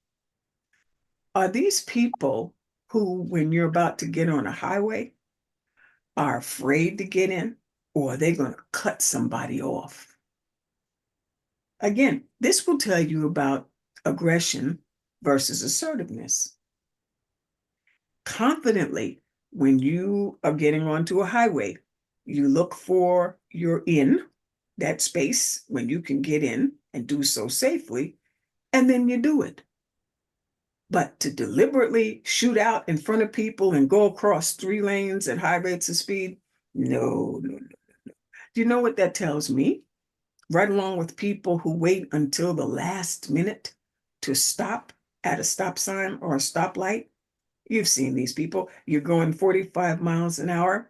Are these people who, when you're about to get on a highway, are afraid to get in, or are they going to cut somebody off? Again, this will tell you about aggression versus assertiveness. Confidently, when you are getting onto a highway, you look for your in, that space when you can get in and do so safely, and then you do it. But to deliberately shoot out in front of people and go across 3 lanes at high rates of speed, no, no, no. Do you know what that tells me? Right along with people who wait until the last minute to stop at a stop sign or a stoplight. You've seen these people. You're going 45 miles an hour,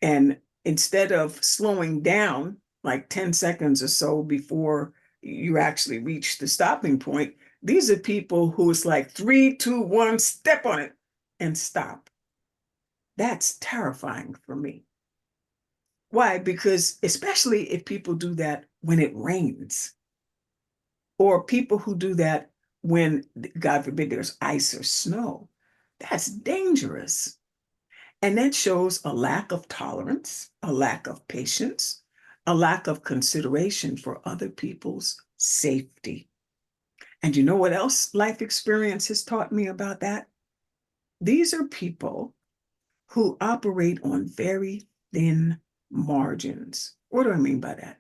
and instead of slowing down like 10 seconds or so before you actually reach the stopping point, these are people who it's like 3, 2, 1, step on it and stop. That's terrifying for me. Why? Because especially if people do that when it rains, or people who do that when, God forbid, there's ice or snow. That's dangerous. And that shows a lack of tolerance, a lack of patience, a lack of consideration for other people's safety. And you know what else life experience has taught me about that? These are people who operate on very thin margins. What do I mean by that?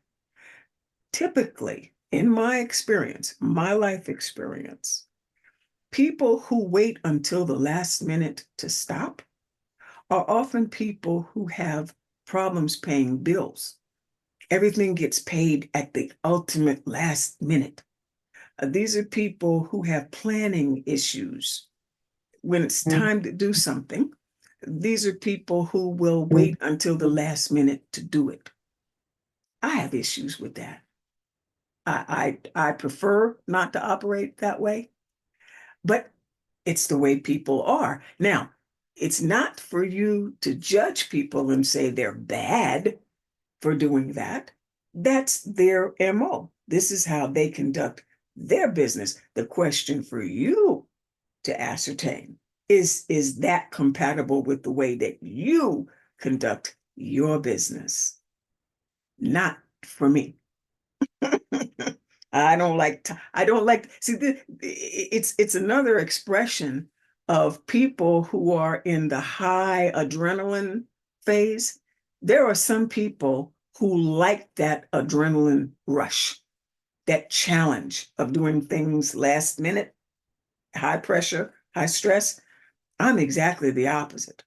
Typically, in my experience, my life experience, people who wait until the last minute to stop are often people who have problems paying bills. Everything gets paid at the ultimate last minute. These are people who have planning issues. When it's time to do something, these are people who will wait until the last minute to do it. I have issues with that. I prefer not to operate that way, but it's the way people are. Now, it's not for you to judge people and say they're bad for doing that. That's their MO. This is how they conduct their business. The question for you to ascertain is that compatible with the way that you conduct your business? Not for me. I don't like see it's another expression of people who are in the high adrenaline phase. There are some people who like that adrenaline rush, that challenge of doing things last minute, high pressure, high stress. I'm exactly the opposite.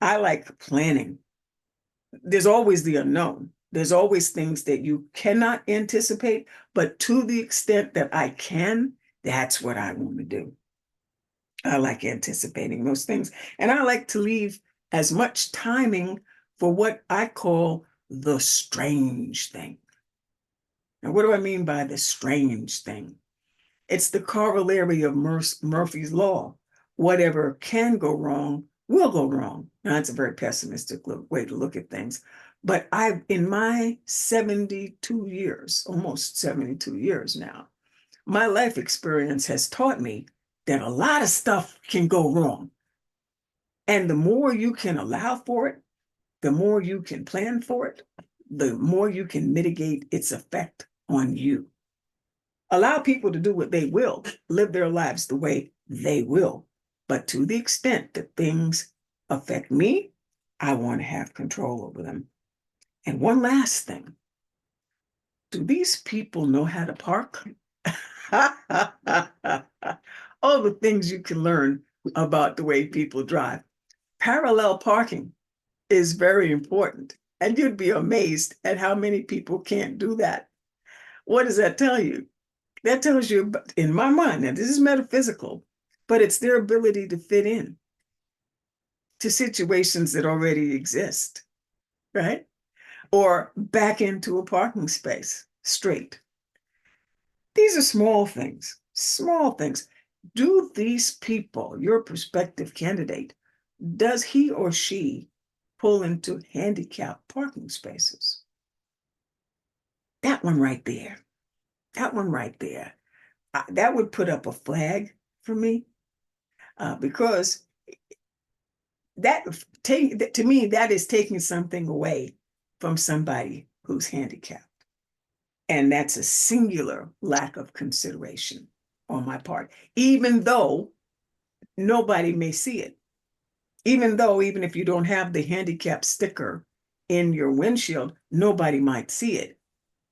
I like planning. There's always the unknown. There's always things that you cannot anticipate, but to the extent that I can, that's what I want to do. I like anticipating those things. And I like to leave as much timing for what I call the strange thing. And what do I mean by the strange thing? It's the corollary of Murphy's Law. Whatever can go wrong will go wrong. Now, that's a very pessimistic way to look at things. But in my 72 years, almost 72 years now, My life experience has taught me that a lot of stuff can go wrong. And the more you can allow for it, the more you can plan for it, the more you can mitigate its effect on you. Allow people to do what they will, live their lives the way they will. But to the extent that things affect me, I want to have control over them. And one last thing, do these people know how to park? All the things you can learn about the way people drive. Parallel parking is very important. And you'd be amazed at how many people can't do that. What does that tell you? That tells you, in my mind, now this is metaphysical, but it's their ability to fit in to situations that already exist, right? Or back into a parking space straight. These are small things, small things. Do these people, your prospective candidate, does he or she pull into handicapped parking spaces? That one right there, that one right there, that would put up a flag for me because that to me, that is taking something away from somebody who's handicapped. And that's a singular lack of consideration on my part, even though nobody may see it. Even if you don't have the handicap sticker in your windshield, nobody might see it.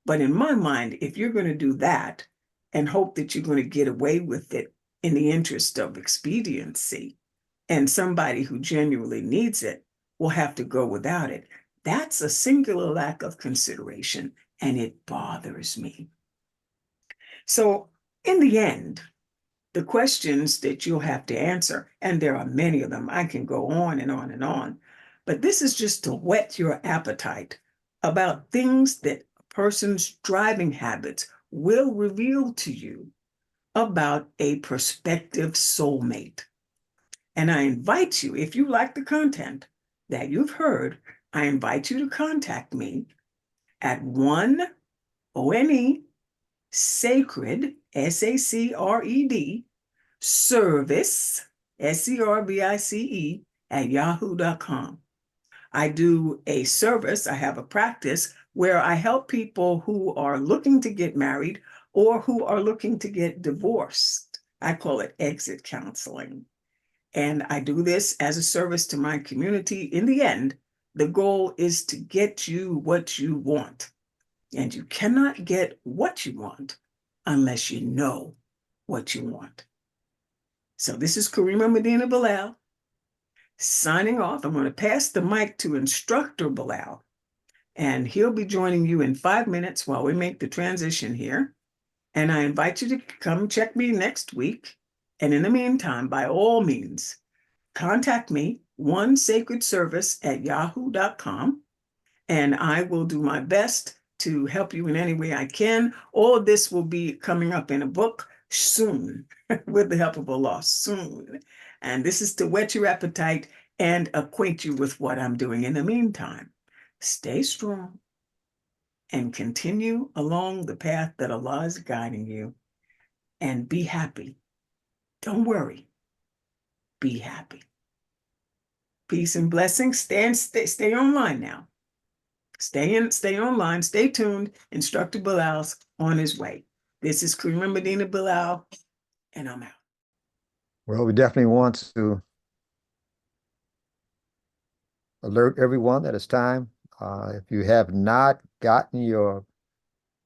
But in my mind, if you're going to do that and hope that you're going to get away with it in the interest of expediency, and somebody who genuinely needs it will have to go without it, that's a singular lack of consideration, and it bothers me. So, in the end, the questions that you'll have to answer, and there are many of them, I can go on and on and on, but this is just to whet your appetite about things that a person's driving habits will reveal to you about a prospective soulmate. And I invite you, if you like the content that you've heard, I invite you to contact me at onesacred, SACRED, service, SERVICE, at yahoo.com. I do a service, I have a practice where I help people who are looking to get married or who are looking to get divorced. I call it exit counseling. And I do this as a service to my community. In the end, the goal is to get you what you want. And you cannot get what you want unless you know what you want. So this is Kareema Medina Bilal signing off. I'm going to pass the mic to Instructor Bilal, and he'll be joining you in 5 minutes while we make the transition here. And I invite you to come check me next week. And in the meantime, by all means, contact me, onesacredservice at yahoo.com, and I will do my best to help you in any way I can. All of this will be coming up in a book soon, with the help of Allah, soon. And this is to whet your appetite and acquaint you with what I'm doing. In the meantime, stay strong and continue along the path that Allah is guiding you, and be happy. Don't worry, be happy. Peace and blessings. Stay online now. Stay online, stay tuned. Instructor Bilal's on his way. This is Kareema Medina Bilal, and I'm out. Well, we definitely want to alert everyone that it's time. If you have not gotten your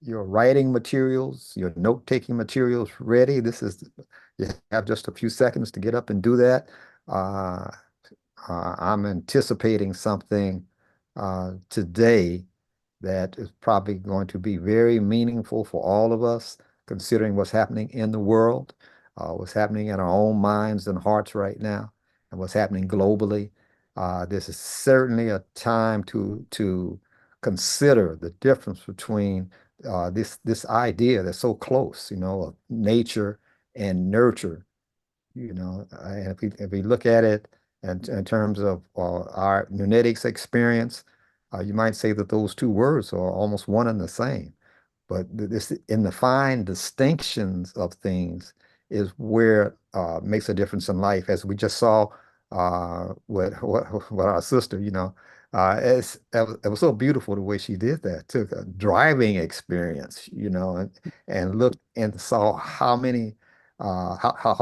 writing materials, your note-taking materials ready, you have just a few seconds to get up and do that. I'm anticipating something today that is probably going to be very meaningful for all of us, considering what's happening in the world, what's happening in our own minds and hearts right now, and what's happening globally. This is certainly a time to consider the difference between this idea that's so close, of nature and nurture. And if we look at it in terms of our genetics experience, you might say that those two words are almost one and the same. But this in the fine distinctions of things is where makes a difference in life, as we just saw with what our sister, it was so beautiful the way she did that. Took a driving experience, and looked and saw how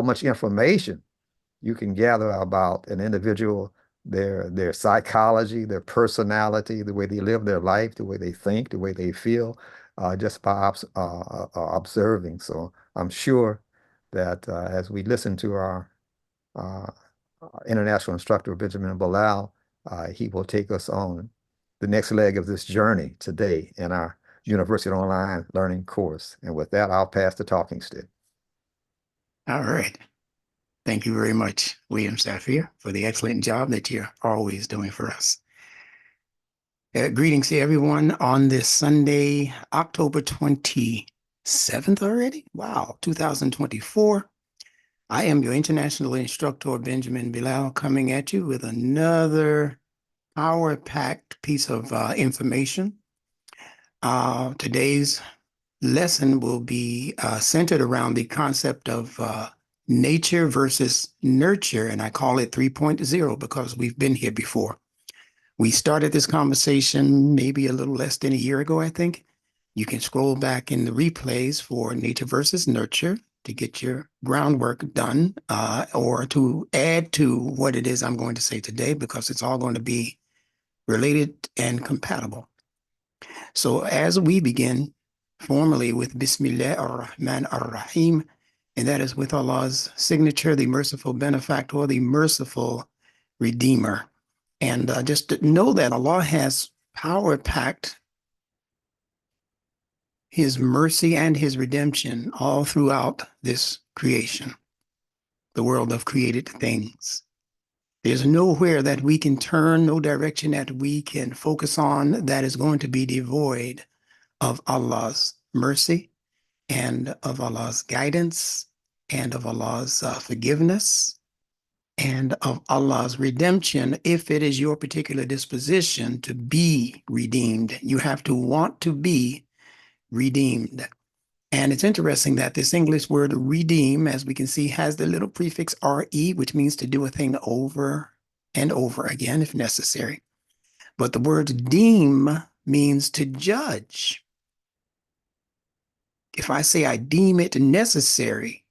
much information you can gather about an individual, their psychology, their personality, the way they live their life, the way they think, the way they feel, just by observing. So I'm sure that as we listen to our uh, international instructor, Benjamin Bilal, he will take us on the next leg of this journey today in our University Online Learning course. And with that, I'll pass the talking stick. All right. Thank you very much, William Safir, for the excellent job that you're always doing for us. Greetings to everyone on this Sunday, October 27th already? Wow, 2024. I am your international instructor, Benjamin Bilal, coming at you with another power-packed piece of information. Today's lesson will be centered around the concept of nature versus nurture, and I call it 3.0 because we've been here before. We started this conversation maybe a little less than a year ago, I think. You can scroll back in the replays for nature versus nurture to get your groundwork done or to add to what it is I'm going to say today, because it's all going to be related and compatible. So as we begin formally with Bismillah ar-Rahman ar-Rahim, and that is with Allah's signature, the merciful benefactor, the merciful redeemer. And just to know that Allah has power-packed his mercy and his redemption all throughout this creation, the world of created things. There's nowhere that we can turn, no direction that we can focus on that is going to be devoid of Allah's mercy and of Allah's guidance and of Allah's forgiveness and of Allah's redemption. If it is your particular disposition to be redeemed, you have to want to be redeemed. And it's interesting that this English word redeem, as we can see, has the little prefix re, which means to do a thing over and over again if necessary. But the word deem means to judge. If I say I deem it necessary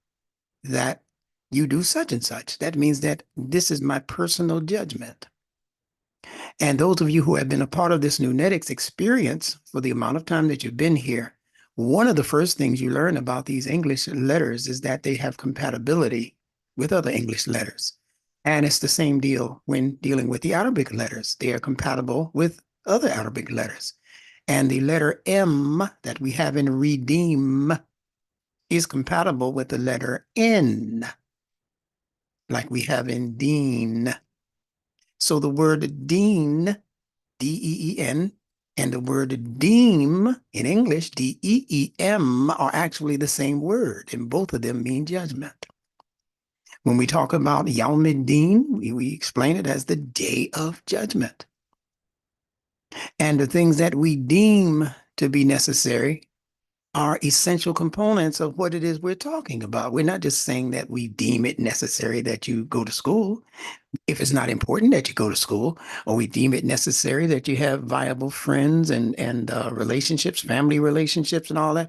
that you do such and such, that means that this is my personal judgment. And those of you who have been a part of this Nunetics experience for the amount of time that you've been here, one of the first things you learn about these English letters is that they have compatibility with other English letters. And it's the same deal when dealing with the Arabic letters. They are compatible with other Arabic letters. And the letter M that we have in redeem is compatible with the letter N, like we have in dean. So the word dean, D-E-E-N, and the word deem in English, D-E-E-M, are actually the same word, and both of them mean judgment. When we talk about Yawm-ed-Din, we explain it as the day of judgment. And the things that we deem to be necessary are essential components of what it is we're talking about. We're not just saying that we deem it necessary that you go to school. If it's not important that you go to school, or we deem it necessary that you have viable friends and relationships, family relationships and all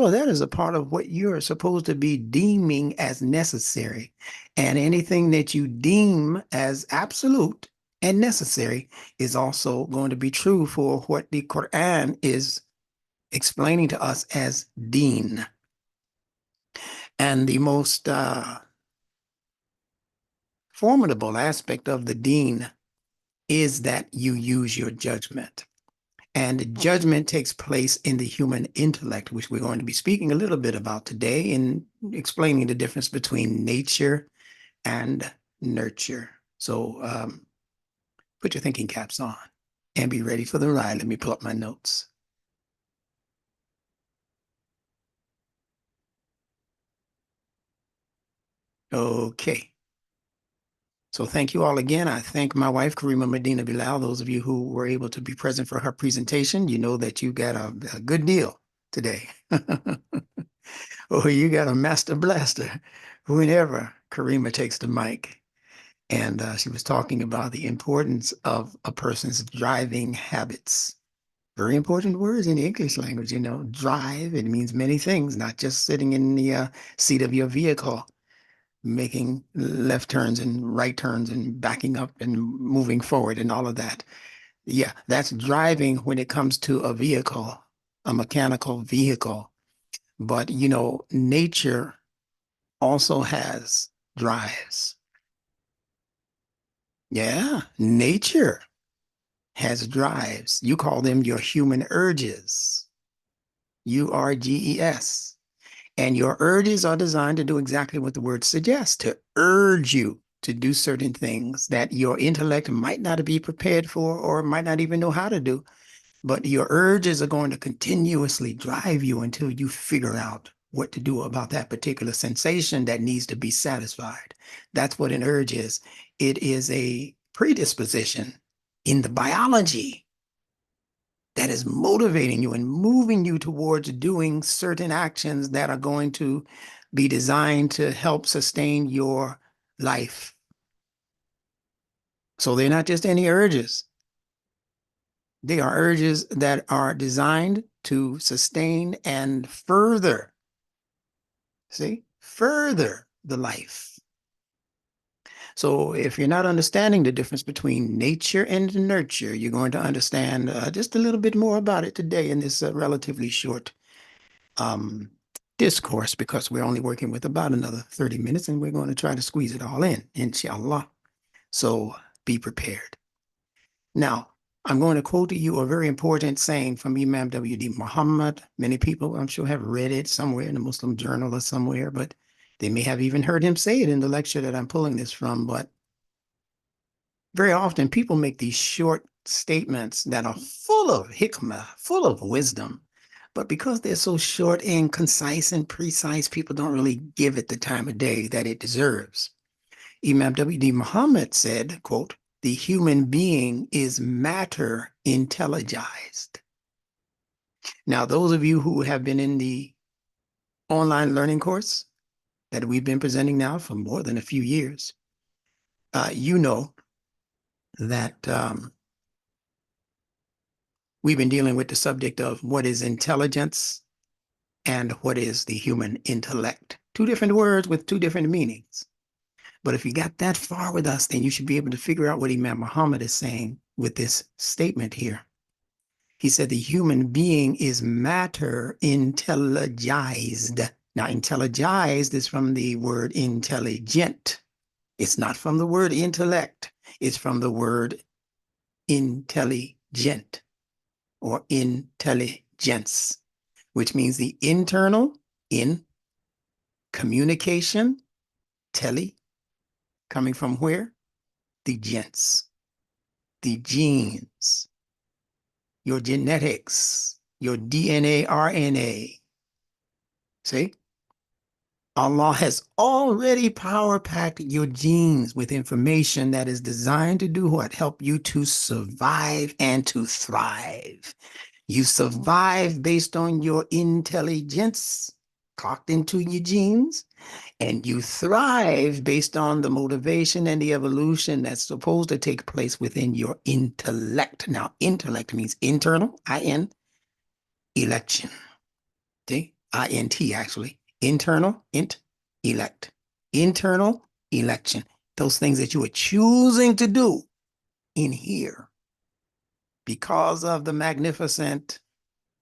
of that is a part of what you're supposed to be deeming as necessary. And anything that you deem as absolute and necessary is also going to be true for what the Quran is explaining to us as deen. And the most formidable aspect of the deen is that you use your judgment. And judgment takes place in the human intellect, which we're going to be speaking a little bit about today in explaining the difference between nature and nurture. So put your thinking caps on and be ready for the ride. Let me pull up my notes. Okay. So thank you all again. I thank my wife, Kareema Medina Bilal. Those of you who were able to be present for her presentation, you know that you got a good deal today. Oh, you got a master blaster whenever Kareema takes the mic. And she was talking about the importance of a person's driving habits. Very important words in the English language, you know. Drive, it means many things, not just sitting in the seat of your vehicle, making left turns and right turns and backing up and moving forward and all of that. Yeah, that's driving when it comes to a vehicle, a mechanical vehicle. But, you know, nature also has drives. Yeah, nature has drives. You call them your human urges, URGES. And your urges are designed to do exactly what the word suggests, to urge you to do certain things that your intellect might not be prepared for or might not even know how to do. But your urges are going to continuously drive you until you figure out what to do about that particular sensation that needs to be satisfied. That's what an urge is. It is a predisposition in the biology that is motivating you and moving you towards doing certain actions that are going to be designed to help sustain your life. So they're not just any urges. They are urges that are designed to sustain and further, further the life. So if you're not understanding the difference between nature and nurture, you're going to understand just a little bit more about it today in this relatively short discourse, because we're only working with about another 30 minutes and we're going to try to squeeze it all in, inshallah. So be prepared. Now, I'm going to quote to you a very important saying from Imam W.D. Muhammad. Many people, I'm sure, have read it somewhere in a Muslim journal or somewhere, but they may have even heard him say it in the lecture that I'm pulling this from. But very often people make these short statements that are full of hikmah, full of wisdom. But because they're so short and concise and precise, people don't really give it the time of day that it deserves. Imam W.D. Muhammad said, quote, "The human being is matter intelligized." Now, those of you who have been in the online learning course that we've been presenting now for more than a few years, you know that we've been dealing with the subject of what is intelligence and what is the human intellect. Two different words with two different meanings. But if you got that far with us, then you should be able to figure out what Imam Muhammad is saying with this statement here. He said the human being is matter intelligized. Now, intelligized is from the word intelligent. It's not from the word intellect. It's from the word intelligent or intelligence, which means the internal, in, communication, tele, coming from where? The gens, the genes, your genetics, your DNA, RNA. See? Allah has already power packed your genes with information that is designed to do what? Help you to survive and to thrive. You survive based on your intelligence clocked into your genes, and you thrive based on the motivation and the evolution that's supposed to take place within your intellect. Now, intellect means internal, I-N, election. See? I-N-T actually. Internal, int, elect. Internal, election. Those things that you are choosing to do in here because of the magnificent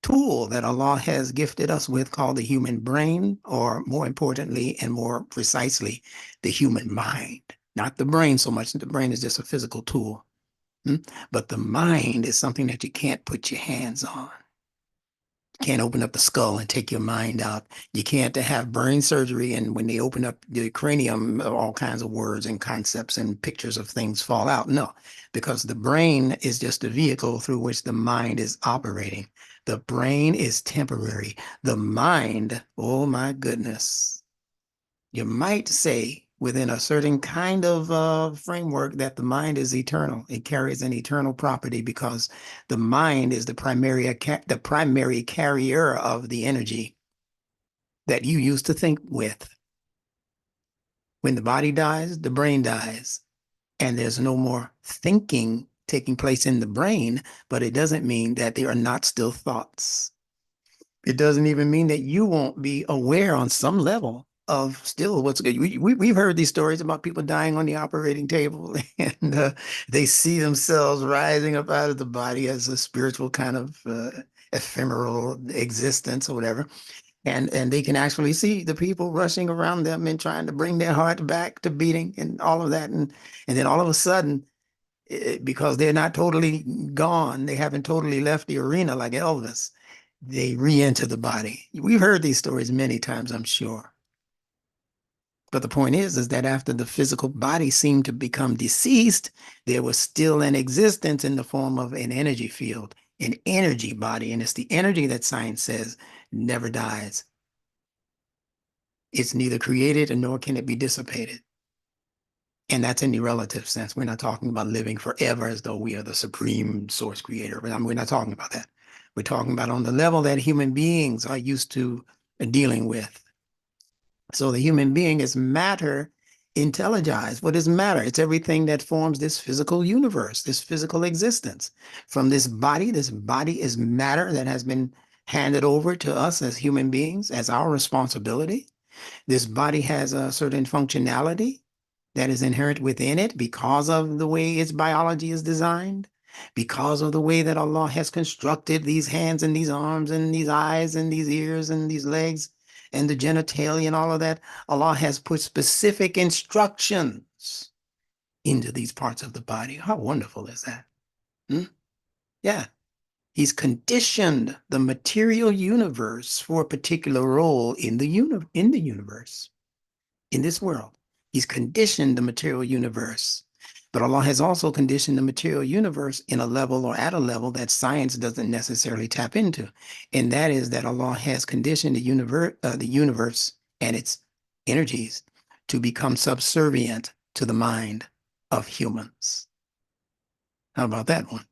tool that Allah has gifted us with called the human brain, or more importantly and more precisely, the human mind. Not the brain so much. The brain is just a physical tool. But the mind is something that you can't put your hands on. You can't open up the skull and take your mind out. You can't have brain surgery, and when they open up the cranium, all kinds of words and concepts and pictures of things fall out. No, because the brain is just a vehicle through which the mind is operating. The brain is temporary. The mind, oh my goodness. You might say within a certain kind of framework that the mind is eternal. It carries an eternal property because the mind is the primary carrier of the energy that you use to think with. When the body dies, the brain dies, and there's no more thinking taking place in the brain, but it doesn't mean that there are not still thoughts. It doesn't even mean that you won't be aware on some level of still what's good. We've heard these stories about people dying on the operating table and they see themselves rising up out of the body as a spiritual kind of ephemeral existence or whatever. And they can actually see the people rushing around them and trying to bring their heart back to beating and all of that. And then all of a sudden, because they're not totally gone, they haven't totally left the arena like Elvis, they re-enter the body. We've heard these stories many times, I'm sure. But the point is that after the physical body seemed to become deceased, there was still an existence in the form of an energy field, an energy body. And it's the energy that science says never dies. It's neither created nor can it be dissipated. And that's in the relative sense. We're not talking about living forever as though we are the supreme source creator. But we're not talking about that. We're talking about on the level that human beings are used to dealing with. So the human being is matter intelligized. What is matter? It's everything that forms this physical universe, this physical existence. From this body is matter that has been handed over to us as human beings as our responsibility. This body has a certain functionality that is inherent within it because of the way its biology is designed, because of the way that Allah has constructed these hands and these arms and these eyes and these ears and these legs and the genitalia and all of that. Allah has put specific instructions into these parts of the body. How wonderful is that? Hmm? Yeah. He's conditioned the material universe for a particular role in the universe, in this world. He's conditioned the material universe. But Allah has also conditioned the material universe in a level or at a level that science doesn't necessarily tap into. And that is that Allah has conditioned the universe and its energies to become subservient to the mind of humans. How about that one?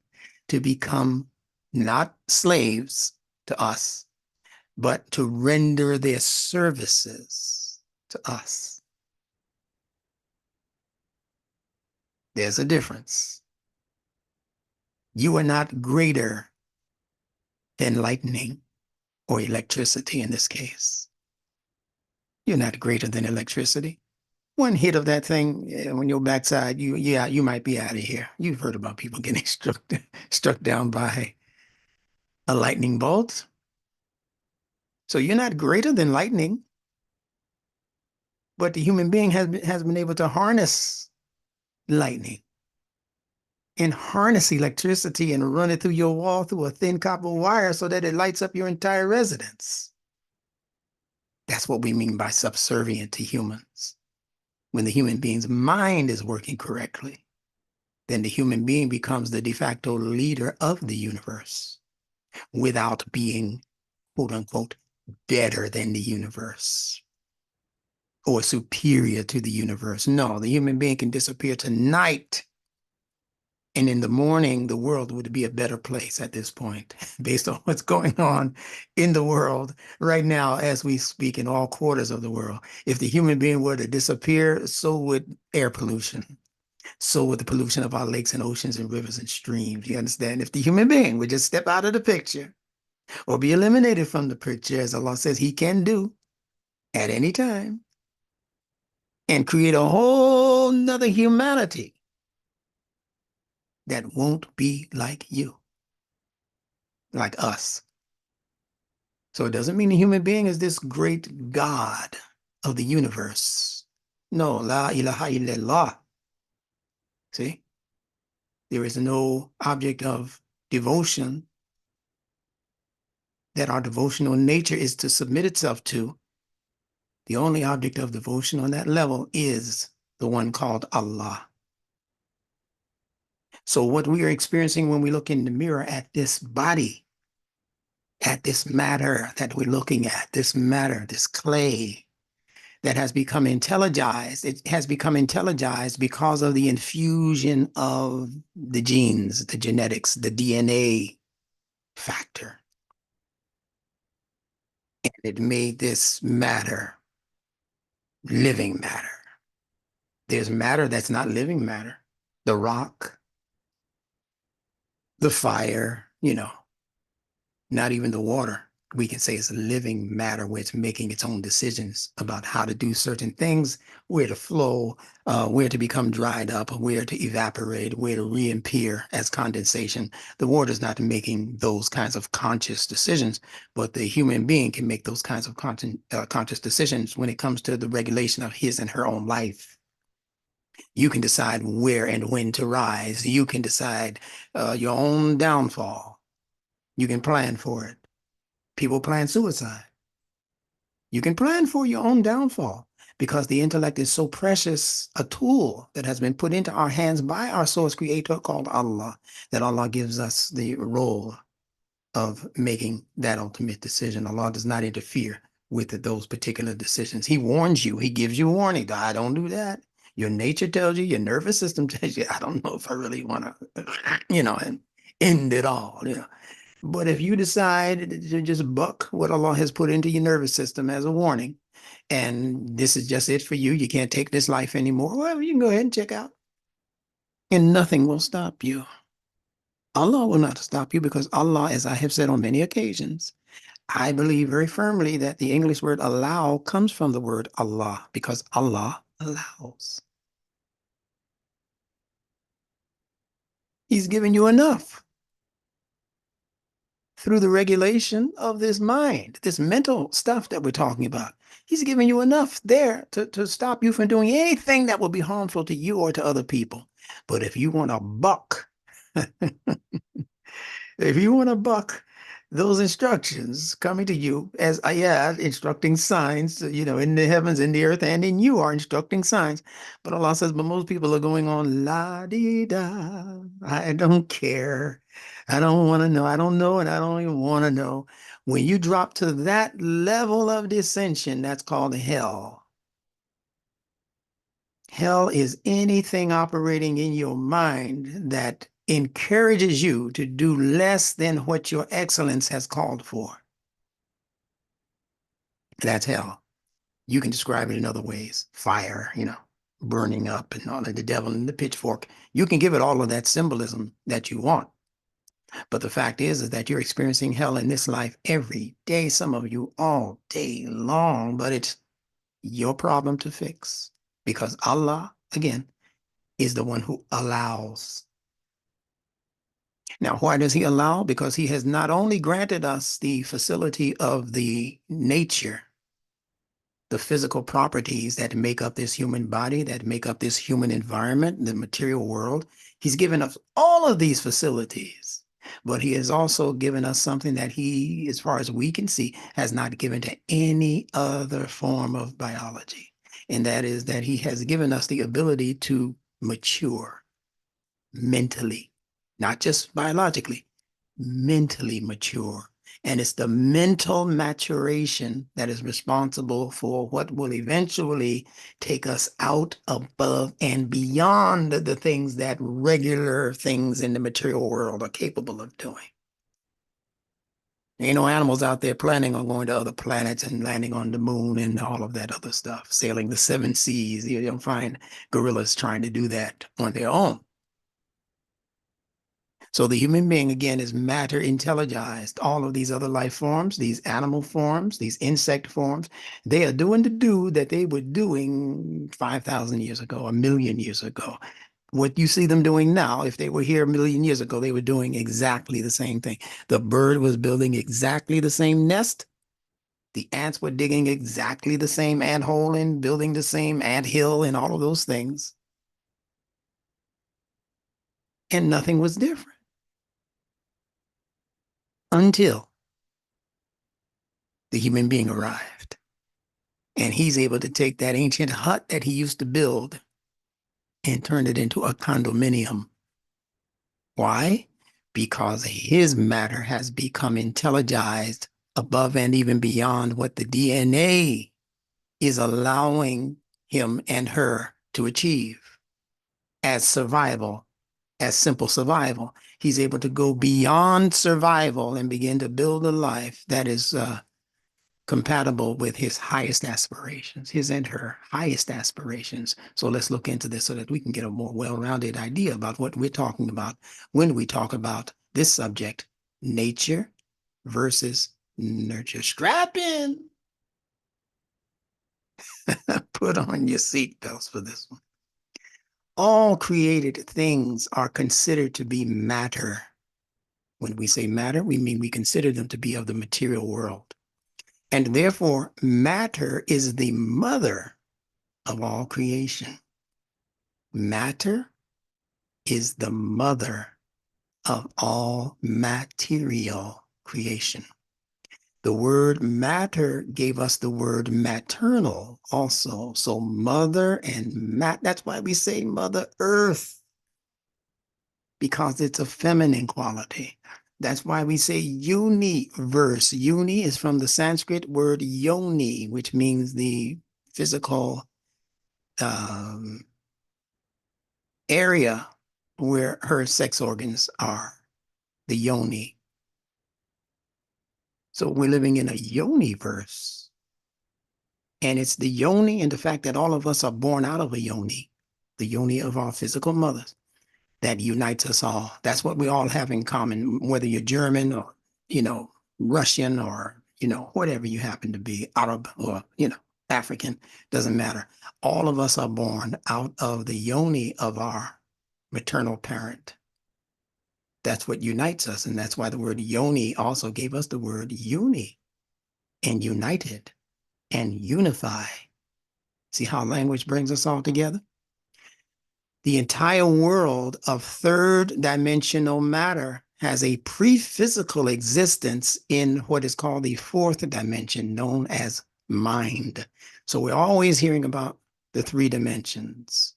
To become not slaves to us, but to render their services to us. There's a difference. You are not greater than lightning or electricity in this case. You're not greater than electricity. One hit of that thing on your backside, you might be out of here. You've heard about people getting struck down by a lightning bolt. So you're not greater than lightning, but the human being has been able to harness lightning and harness electricity and run it through your wall through a thin copper wire so that it lights up your entire residence. That's what we mean by subservient to humans. When the human being's mind is working correctly, then the human being becomes the de facto leader of the universe without being, quote unquote, better than the universe or superior to the universe. No, the human being can disappear tonight, and in the morning, the world would be a better place at this point, based on what's going on in the world right now as we speak in all quarters of the world. If the human being were to disappear, so would air pollution. So would the pollution of our lakes and oceans and rivers and streams. You understand? If the human being would just step out of the picture or be eliminated from the picture, as Allah says he can do at any time, and create a whole nother humanity that won't be like you, like us. So it doesn't mean the human being is this great God of the universe. No, la ilaha illallah. See? There is no object of devotion that our devotional nature is to submit itself to. The only object of devotion on that level is the one called Allah. So what we are experiencing when we look in the mirror at this body, at this matter that we're looking at, this matter, this clay, that has become intelligized. It has become intelligized because of the infusion of the genes, the genetics, the DNA factor. And it made this matter living matter. There's matter that's not living matter. The rock, the fire, not even the water. We can say it's living matter where it's making its own decisions about how to do certain things, where to flow, where to become dried up, where to evaporate, where to reappear as condensation. The water is not making those kinds of conscious decisions, but the human being can make those kinds of conscious decisions when it comes to the regulation of his and her own life. You can decide where and when to rise. You can decide your own downfall. You can plan for it. People plan suicide. You can plan for your own downfall because the intellect is so precious, a tool that has been put into our hands by our source creator called Allah, that Allah gives us the role of making that ultimate decision. Allah does not interfere with those particular decisions. He warns you. He gives you warning. I don't do that. Your nature tells you, your nervous system tells you, I don't know if I really want to, and end it all. But if you decide to just buck what Allah has put into your nervous system as a warning, and this is just it for you, you can't take this life anymore, well, you can go ahead and check out. And nothing will stop you. Allah will not stop you because Allah, as I have said on many occasions, I believe very firmly that the English word allow comes from the word Allah because Allah allows. He's given you enough through the regulation of this mind, this mental stuff that we're talking about. He's giving you enough there to stop you from doing anything that will be harmful to you or to other people. But if you want to buck, if you want to buck those instructions coming to you as, instructing signs, in the heavens, in the earth, and in you are instructing signs. But Allah says, but most people are going on la-di-da. I don't care. I don't want to know. I don't know, and I don't even want to know. When you drop to that level of dissension, that's called hell. Hell is anything operating in your mind that encourages you to do less than what your excellence has called for. That's hell. You can describe it in other ways. Fire, burning up and all of the devil and the pitchfork. You can give it all of that symbolism that you want. But the fact is that you're experiencing hell in this life every day, some of you all day long, but it's your problem to fix because Allah, again, is the one who allows. Now, why does he allow? Because he has not only granted us the facility of the nature, the physical properties that make up this human body, that make up this human environment, the material world. He's given us all of these facilities, but he has also given us something that he, as far as we can see, has not given to any other form of biology. And that is that he has given us the ability to mature mentally, not just biologically, mentally mature. And it's the mental maturation that is responsible for what will eventually take us out above and beyond the things that regular things in the material world are capable of doing. There ain't no animals out there planning on going to other planets and landing on the moon and all of that other stuff, sailing the 7 seas. You don't find gorillas trying to do that on their own. So the human being, again, is matter intelligized. All of these other life forms, these animal forms, these insect forms, they are doing the do that they were doing 5,000 years ago, 1,000,000 years ago. What you see them doing now, if they were here 1,000,000 years ago, they were doing exactly the same thing. The bird was building exactly the same nest. The ants were digging exactly the same ant hole and building the same ant hill and all of those things. And nothing was different. Until the human being arrived. And he's able to take that ancient hut that he used to build and turn it into a condominium. Why? Because his matter has become intelligized above and even beyond what the DNA is allowing him and her to achieve as survival, as simple survival. He's able to go beyond survival and begin to build a life that is compatible with his highest aspirations, his and her highest aspirations. So let's look into this so that we can get a more well-rounded idea about what we're talking about when we talk about this subject, nature versus nurture. Strap in. Put on your seatbelts for this one. All created things are considered to be matter. When we say matter, we mean we consider them to be of the material world. And therefore, matter is the mother of all creation. Matter is the mother of all material creation. The word matter gave us the word maternal also. So mother and that's why we say Mother Earth, because it's a feminine quality. That's why we say universe. Uni is from the Sanskrit word yoni, which means the physical area where her sex organs are, the yoni. So we're living in a yoni-verse. And it's the yoni and the fact that all of us are born out of a yoni, the yoni of our physical mothers, that unites us all. That's what we all have in common, whether you're German or, Russian or, whatever you happen to be, Arab or, African, doesn't matter. All of us are born out of the yoni of our maternal parent. That's what unites us. And that's why the word yoni also gave us the word uni and united and unify. See how language brings us all together? The entire world of third dimensional matter has a pre-physical existence in what is called the fourth dimension, known as mind. So we're always hearing about the three dimensions.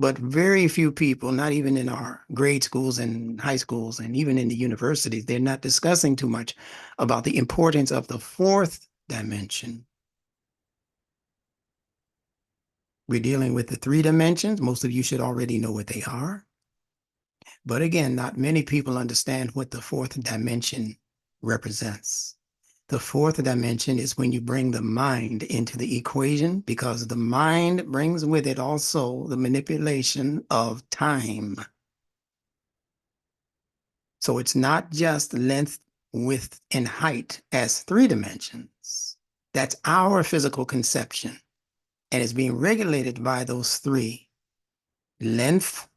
But very few people, not even in our grade schools and high schools and even in the universities, they're not discussing too much about the importance of the fourth dimension. We're dealing with the three dimensions. Most of you should already know what they are. But again, not many people understand what the fourth dimension represents. The fourth dimension is when you bring the mind into the equation, because the mind brings with it also the manipulation of time. So it's not just length, width, and height as three dimensions. That's our physical conception. And it's being regulated by those three: length,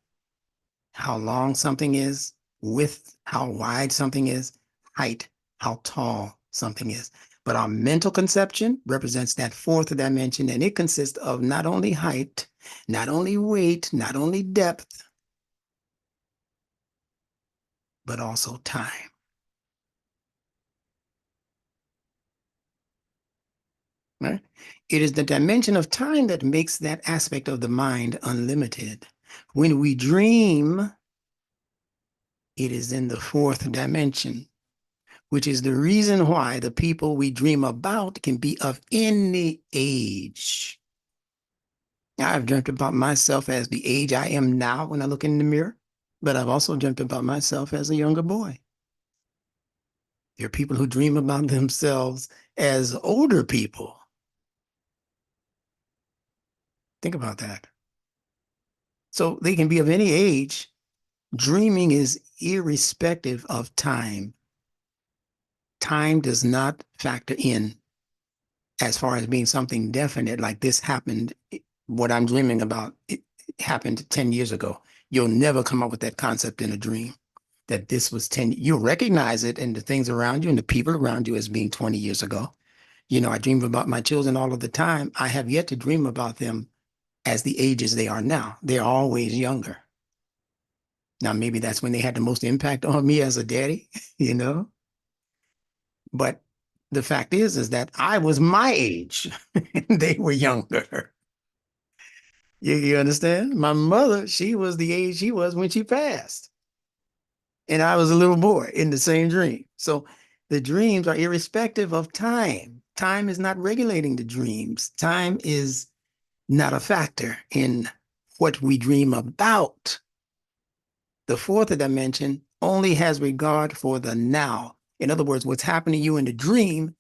how long something is; width, how wide something is; height, how tall something is. But our mental conception represents that fourth dimension, and it consists of not only height, not only weight, not only depth, but also time. Right? It is the dimension of time that makes that aspect of the mind unlimited. When we dream, it is in the fourth dimension, which is the reason why the people we dream about can be of any age. I've dreamt about myself as the age I am now when I look in the mirror, but I've also dreamt about myself as a younger boy. There are people who dream about themselves as older people. Think about that. So they can be of any age. Dreaming is irrespective of time. Time does not factor in as far as being something definite, like this happened, what I'm dreaming about, it happened 10 years ago. You'll never come up with that concept in a dream, that this was 10. You'll recognize it in the things around you and the people around you as being 20 years ago. I dream about my children all of the time. I have yet to dream about them as the ages they are now. They're always younger. Now, maybe that's when they had the most impact on me as a daddy, But the fact is that I was my age and they were younger. You understand? My mother, she was the age she was when she passed. And I was a little boy in the same dream. So the dreams are irrespective of time. Time is not regulating the dreams. Time is not a factor in what we dream about. The fourth dimension only has regard for the now. In other words, what's happening to you in the dream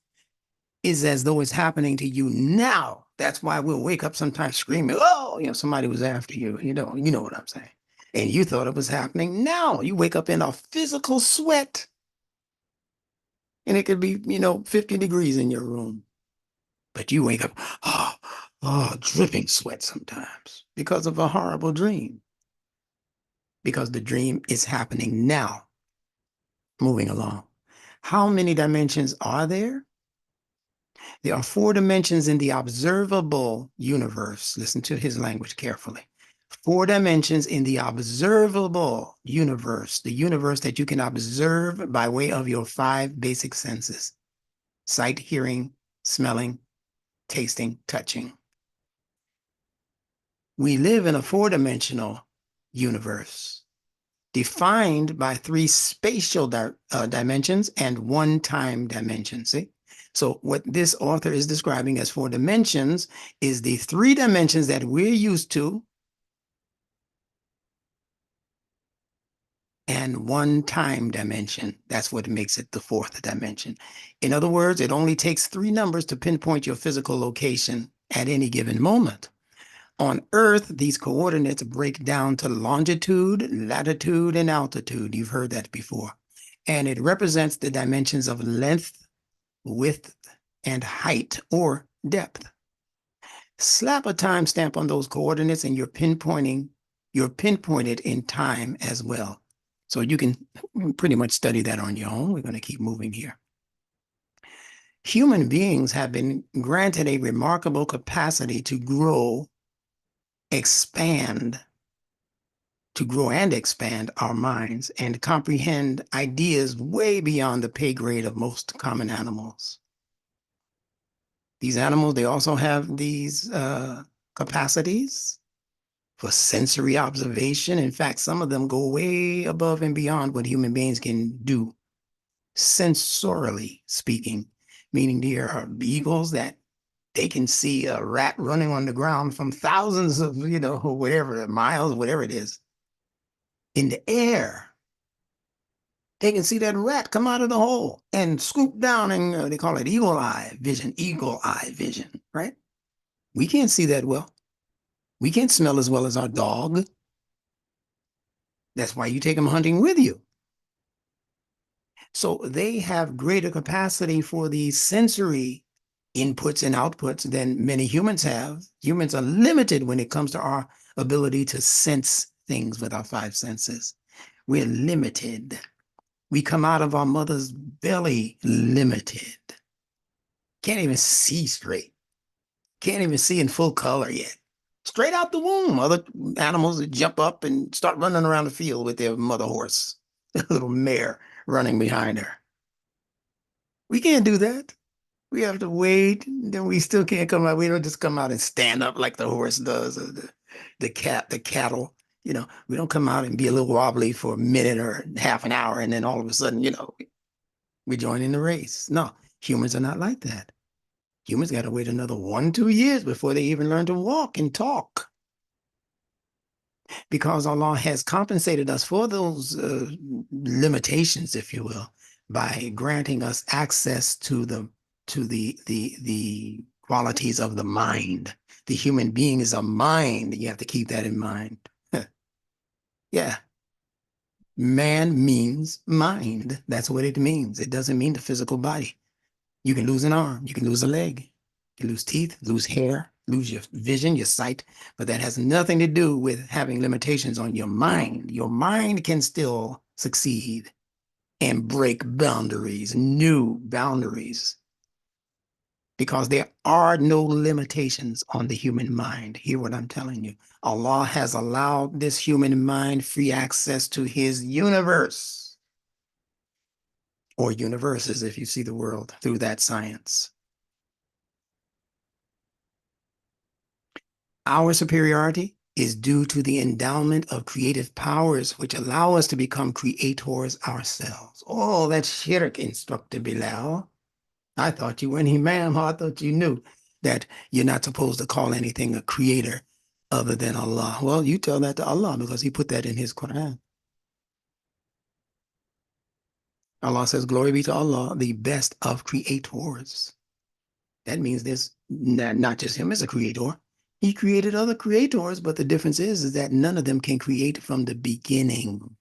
is as though it's happening to you now. That's why we'll wake up sometimes screaming, oh, somebody was after you. You know what I'm saying. And you thought it was happening now. You wake up in a physical sweat. And it could be, 50 degrees in your room. But you wake up, dripping sweat sometimes because of a horrible dream. Because the dream is happening now. Moving along. How many dimensions are there? There are 4 dimensions in the observable universe. Listen to his language carefully. 4 dimensions in the observable universe, the universe that you can observe by way of your 5 basic senses: sight, hearing, smelling, tasting, touching. We live in a 4-dimensional universe defined by 3 spatial dimensions and 1 time dimension. See? So what this author is describing as 4 dimensions is the 3 dimensions that we're used to and 1 time dimension. That's what makes it the 4th dimension. In other words, it only takes 3 numbers to pinpoint your physical location at any given moment. On Earth, these coordinates break down to longitude, latitude, and altitude. You've heard that before. And it represents the dimensions of length, width, and height, or depth. Slap a timestamp on those coordinates and you're pinpointed in time as well. So you can pretty much study that on your own. We're going to keep moving here. Human beings have been granted a remarkable capacity to grow and expand our minds and comprehend ideas way beyond the pay grade of most common animals. These animals, they also have these capacities for sensory observation. In fact, some of them go way above and beyond what human beings can do, sensorially speaking, meaning there are eagles that they can see a rat running on the ground from thousands of, whatever, miles, whatever it is, in the air. They can see that rat come out of the hole and scoop down, and they call it eagle eye vision, right? We can't see that well. We can't smell as well as our dog. That's why you take them hunting with you. So they have greater capacity for these sensory inputs and outputs than many humans have. Humans are limited when it comes to our ability to sense things with our 5 senses. We're limited. We come out of our mother's belly limited. Can't even see straight. Can't even see in full color yet. Straight out the womb. Other animals that jump up and start running around the field with their mother horse, a little mare running behind her. We can't do that. We have to wait. Then we still can't come out. We don't just come out and stand up like the horse does, or the cattle. We don't come out and be a little wobbly for a minute or half an hour, and then all of a sudden, we join in the race. No, humans are not like that. Humans got to wait another 1-2 years before they even learn to walk and talk. Because Allah has compensated us for those limitations, if you will, by granting us access to the qualities of the mind. The human being is a mind. You have to keep that in mind. Yeah. Man means mind. That's what it means. It doesn't mean the physical body. You can lose an arm, you can lose a leg, you can lose teeth, lose hair, lose your vision, your sight, but that has nothing to do with having limitations on your mind. Your mind can still succeed and break boundaries, new boundaries, because there are no limitations on the human mind. Hear what I'm telling you. Allah has allowed this human mind free access to his universe. Or universes, if you see the world through that science. Our superiority is due to the endowment of creative powers which allow us to become creators ourselves. Oh, that's shirk, Instructor Bilal. I thought you went, ma'am, I thought you knew that you're not supposed to call anything a creator other than Allah. Well, you tell that to Allah because he put that in his Quran. Allah says, glory be to Allah, the best of creators. That means there's not just him as a creator. He created other creators, but the difference is that none of them can create from the beginning.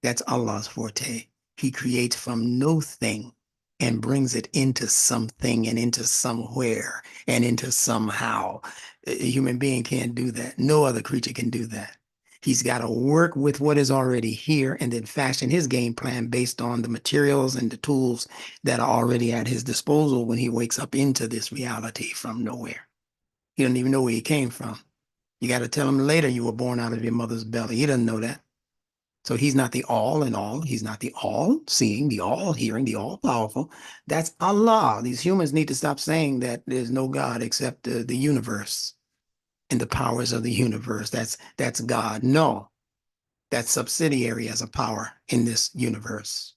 That's Allah's forte. He creates from no thing and brings it into something and into somewhere and into somehow. A human being can't do that. No other creature can do that. He's got to work with what is already here and then fashion his game plan based on the materials and the tools that are already at his disposal when he wakes up into this reality from nowhere. He doesn't even know where he came from. You got to tell him later you were born out of your mother's belly. He doesn't know that. So he's not the all in all. He's not the all seeing, the all hearing, the all powerful. That's Allah. These humans need to stop saying that there's no God except the universe and the powers of the universe. That's God. No, that's subsidiary as a power in this universe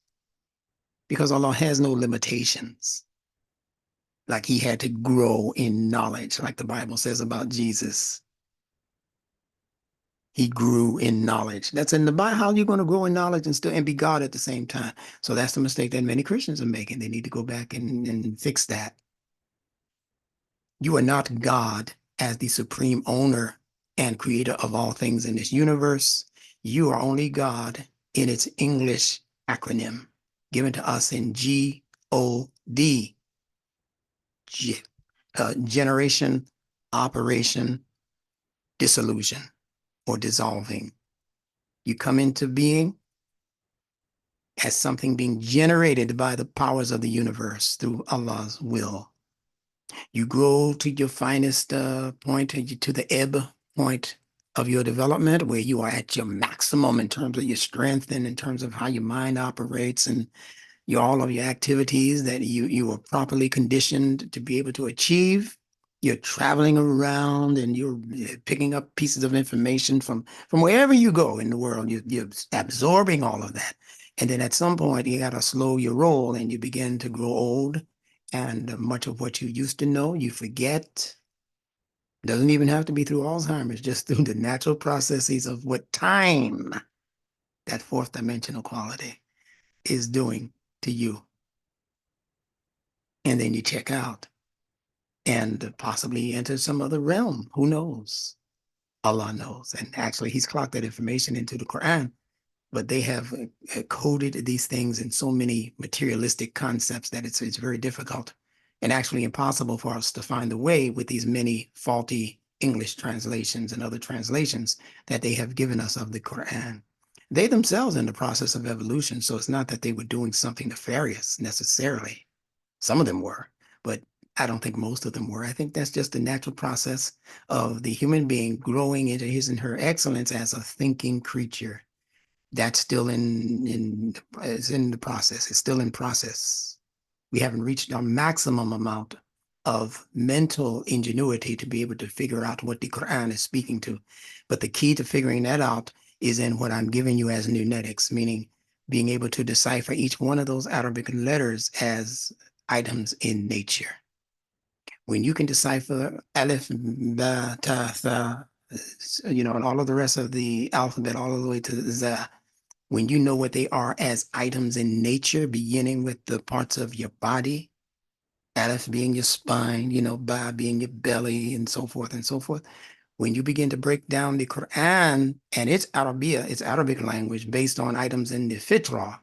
because Allah has no limitations. Like he had to grow in knowledge, like the Bible says about Jesus. He grew in knowledge. That's in the Bible. How are you going to grow in knowledge and still and be God at the same time? So that's the mistake that many Christians are making. They need to go back and fix that. You are not God as the supreme owner and creator of all things in this universe. You are only God in its English acronym given to us in GOD, generation, operation, dissolution, or dissolving. You come into being as something being generated by the powers of the universe through Allah's will. You grow to your finest point, to the ebb point of your development, where you are at your maximum in terms of your strength and in terms of how your mind operates and all of your activities that you were properly conditioned to be able to achieve. You're traveling around and you're picking up pieces of information from wherever you go in the world. You're absorbing all of that. And then at some point, you got to slow your roll and you begin to grow old. And much of what you used to know, you forget. It doesn't even have to be through Alzheimer's, just through the natural processes of what time, that fourth dimensional quality, is doing to you. And then you check out and possibly enter some other realm. Who knows? Allah knows. And actually, he's clocked that information into the Quran, but they have coded these things in so many materialistic concepts that it's very difficult and actually impossible for us to find the way with these many faulty English translations and other translations that they have given us of the Quran. They themselves in the process of evolution, so it's not that they were doing something nefarious necessarily. Some of them were, but I don't think most of them were. I think that's just the natural process of the human being growing into his and her excellence as a thinking creature. That's still it's in the process. It's still in process. We haven't reached our maximum amount of mental ingenuity to be able to figure out what the Quran is speaking to. But the key to figuring that out is in what I'm giving you as nunetics, meaning being able to decipher each one of those Arabic letters as items in nature. When you can decipher alif, ba, ta, tha, and all of the rest of the alphabet, all the way to za, when you know what they are as items in nature, beginning with the parts of your body, alif being your spine, ba being your belly, and so forth and so forth. When you begin to break down the Quran and its Arabiya, its Arabic language, based on items in the fitra,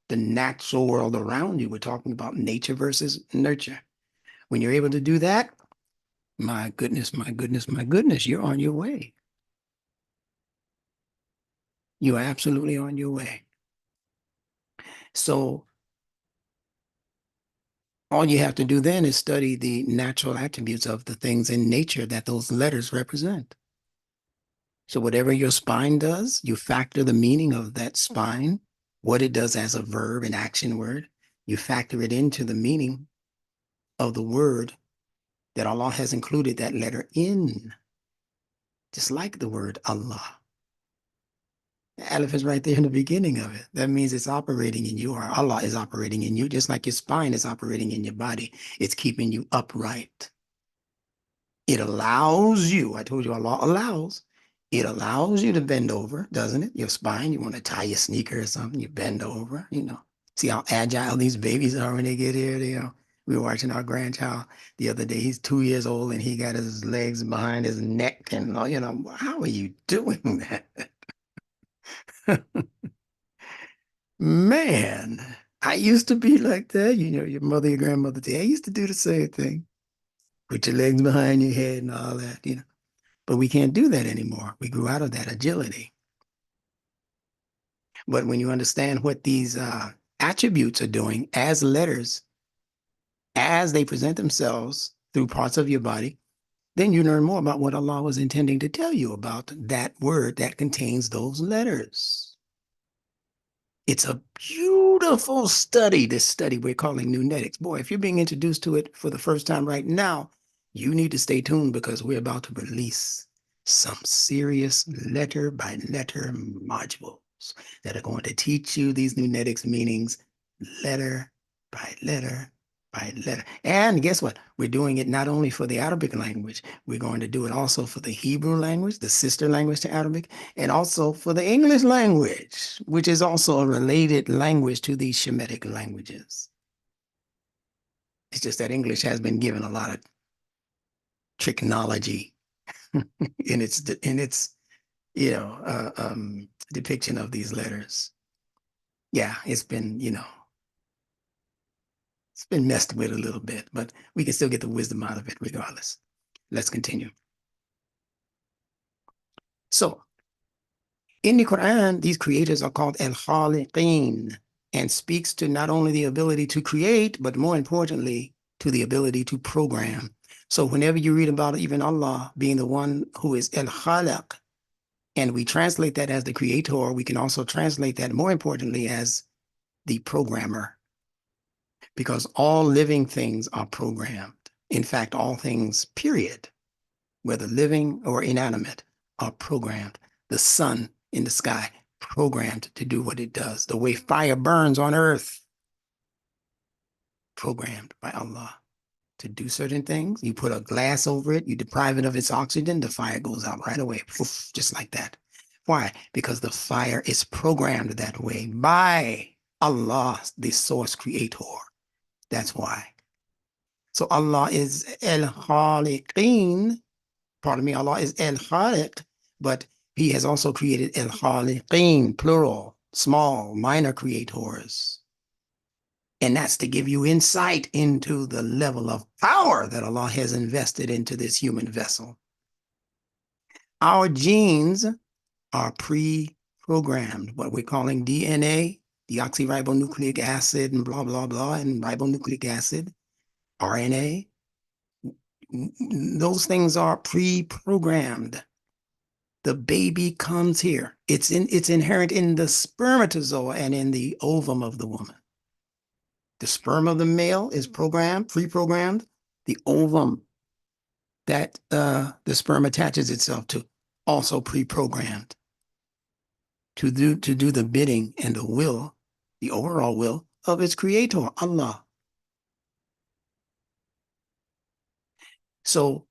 the natural world around you, we're talking about nature versus nurture. When you're able to do that, my goodness, my goodness, my goodness, you're on your way. You are absolutely on your way. So all you have to do then is study the natural attributes of the things in nature that those letters represent. So whatever your spine does, you factor the meaning of that spine, what it does as a verb, an action word, you factor it into the meaning of the word that Allah has included that letter in, just like the word Allah. Aleph is right there in the beginning of it. That means it's operating in you, or Allah is operating in you, just like your spine is operating in your body. It's keeping you upright. It allows you, I told you Allah allows, it allows you to bend over, doesn't it? Your spine, you want to tie your sneaker or something, you bend over, you know. See how agile these babies are when they get here? We were watching our grandchild the other day. He's 2 years old and he got his legs behind his neck. And, how are you doing that? Man, I used to be like that. Your mother, your grandmother, I used to do the same thing. Put your legs behind your head and all that. But we can't do that anymore. We grew out of that agility. But when you understand what these attributes are doing as letters, as they present themselves through parts of your body, then you learn more about what Allah was intending to tell you about that word that contains those letters. It's a beautiful study, this study we're calling Nunetics. Boy, if you're being introduced to it for the first time right now, you need to stay tuned because we're about to release some serious letter by letter modules that are going to teach you these Nunetics meanings letter by letter by letter. And guess what? We're doing it not only for the Arabic language, we're going to do it also for the Hebrew language, the sister language to Arabic, and also for the English language, which is also a related language to these Shemitic languages. It's just that English has been given a lot of technology in its depiction of these letters. Yeah, it's been messed with a little bit, but we can still get the wisdom out of it regardless. Let's continue. So in the Quran, these creators are called al-Khaliqeen and speaks to not only the ability to create, but more importantly, to the ability to program. So whenever you read about even Allah being the one who is al-Khaliq, and we translate that as the creator, we can also translate that more importantly as the programmer, because all living things are programmed. In fact, all things, period, whether living or inanimate, are programmed. The sun in the sky, programmed to do what it does. The way fire burns on earth, programmed by Allah to do certain things. You put a glass over it, you deprive it of its oxygen, the fire goes out right away, poof, just like that. Why? Because the fire is programmed that way by Allah, the source creator. That's why. So Allah is al-Khaliqeen. Pardon me, Allah is al-Khaliq, but he has also created al-Khaliqeen, plural, small, minor creators. And that's to give you insight into the level of power that Allah has invested into this human vessel. Our genes are pre-programmed, what we're calling DNA, deoxyribonucleic acid, and blah, blah, blah, and ribonucleic acid, RNA. Those things are pre-programmed. The baby comes here. It's inherent in the spermatozoa and in the ovum of the woman. The sperm of the male is programmed, pre-programmed. The ovum that the sperm attaches itself to, also pre-programmed to do the bidding and the will, the overall will of its creator, Allah. So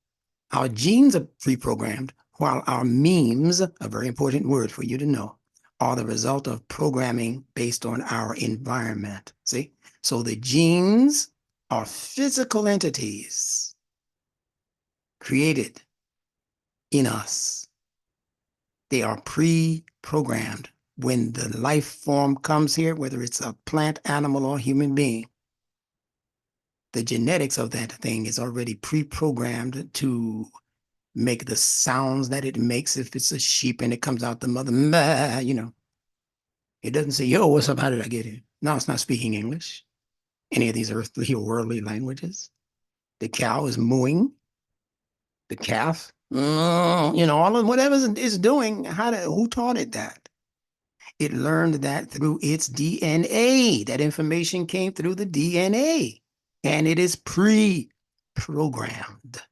our genes are pre-programmed, while our memes, a very important word for you to know, are the result of programming based on our environment. See? So the genes are physical entities created in us. They are pre-programmed. When the life form comes here, whether it's a plant, animal, or human being, the genetics of that thing is already pre-programmed to make the sounds that it makes. If it's a sheep and it comes out the mother, it doesn't say, yo, what's up? How did I get here? No, it's not speaking English, any of these earthly or worldly languages. The cow is mooing. The calf, all of whatever it's doing. Who taught it that? It learned that through its DNA. That information came through the DNA, and it is pre-programmed.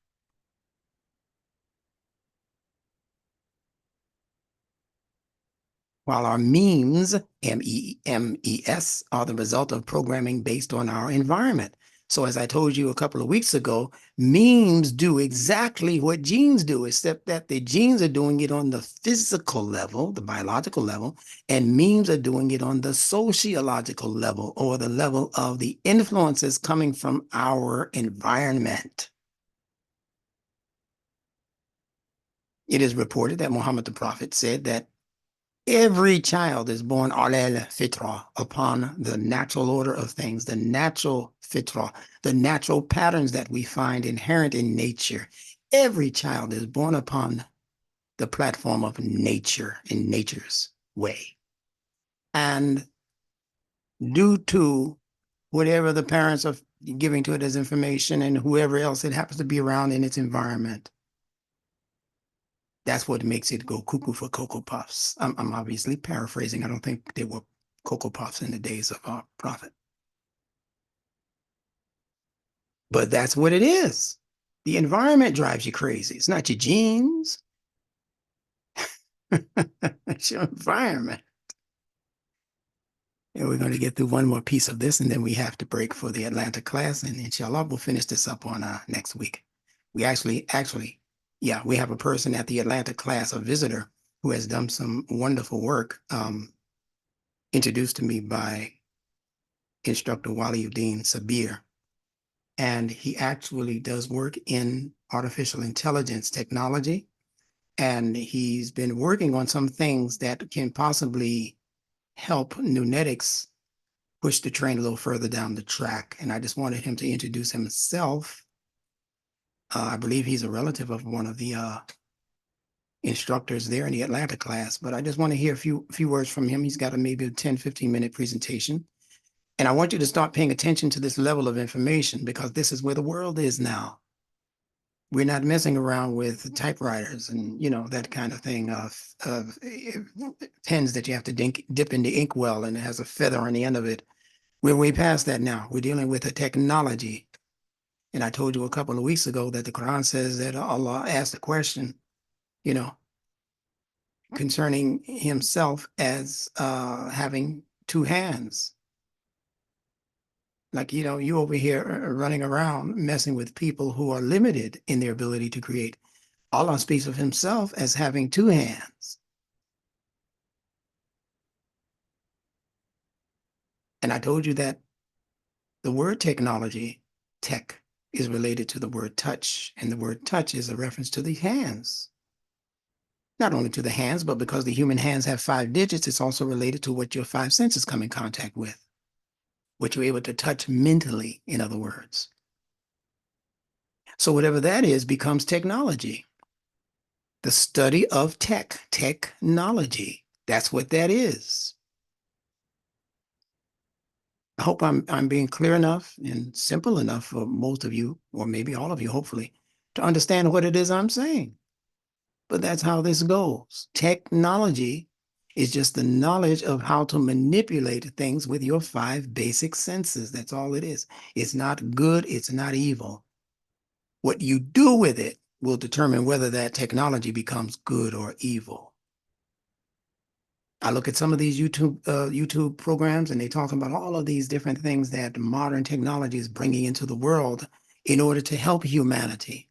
while our memes, MEMES, are the result of programming based on our environment. So as I told you a couple of weeks ago, memes do exactly what genes do, except that the genes are doing it on the physical level, the biological level, and memes are doing it on the sociological level, or the level of the influences coming from our environment. It is reported that Muhammad the Prophet said that every child is born alal fitra, upon the natural order of things, the natural fitra, the natural patterns that we find inherent in nature. Every child is born upon the platform of nature, in nature's way. And due to whatever the parents are giving to it as information and whoever else it happens to be around in its environment, that's what makes it go cuckoo for Cocoa Puffs. I'm obviously paraphrasing. I don't think there were Cocoa Puffs in the days of our prophet. But that's what it is. The environment drives you crazy. It's not your genes. It's your environment. And we're going to get through one more piece of this, and then we have to break for the Atlanta class. And inshallah, we'll finish this up on next week. We actually, yeah, we have a person at the Atlanta class, a visitor, who has done some wonderful work, introduced to me by Instructor Waliuddin Sabir. And he actually does work in artificial intelligence technology. And he's been working on some things that can possibly help Nunetics push the train a little further down the track. And I just wanted him to introduce himself. I believe he's a relative of one of the instructors there in the Atlanta class, but I just want to hear a few words from him. He's got maybe a 10, 15-minute presentation. And I want you to start paying attention to this level of information, because this is where the world is now. We're not messing around with typewriters and, that kind of thing, of pens that you have to dip in the inkwell and it has a feather on the end of it. We're way past that now. We're dealing with a technology. And I told you a couple of weeks ago that the Quran says that Allah asked a question, concerning himself as having two hands. Like, you over here running around messing with people who are limited in their ability to create. Allah speaks of himself as having two hands. And I told you that the word technology, tech, is related to the word touch. And the word touch is a reference to the hands. Not only to the hands, but because the human hands have 5 digits, it's also related to what your 5 senses come in contact with, what you're able to touch mentally, in other words. So whatever that is becomes technology. The study of technology. That's what that is. I hope I'm being clear enough and simple enough for most of you, or maybe all of you, hopefully, to understand what it is I'm saying. But that's how this goes. Technology is just the knowledge of how to manipulate things with your 5 basic senses. That's all it is. It's not good. It's not evil. What you do with it will determine whether that technology becomes good or evil. I look at some of these YouTube programs, and they talk about all of these different things that modern technology is bringing into the world in order to help humanity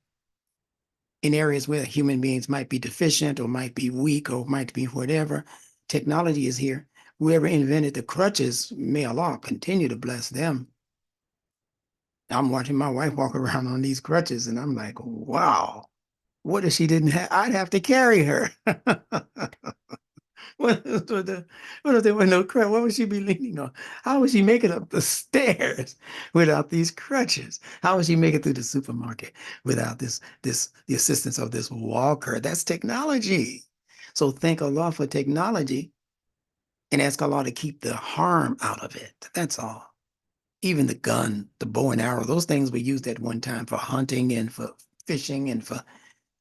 in areas where human beings might be deficient or might be weak or might be whatever. Technology is here. Whoever invented the crutches, may Allah continue to bless them. I'm watching my wife walk around on these crutches, and I'm like, wow, what if she didn't have? I'd have to carry her. What if there were no crutch? What would she be leaning on? How would she make it up the stairs without these crutches? How would she make it through the supermarket without the assistance of this walker? That's technology. So thank Allah for technology and ask Allah to keep the harm out of it. That's all. Even the gun, the bow and arrow, those things were used at one time for hunting and for fishing and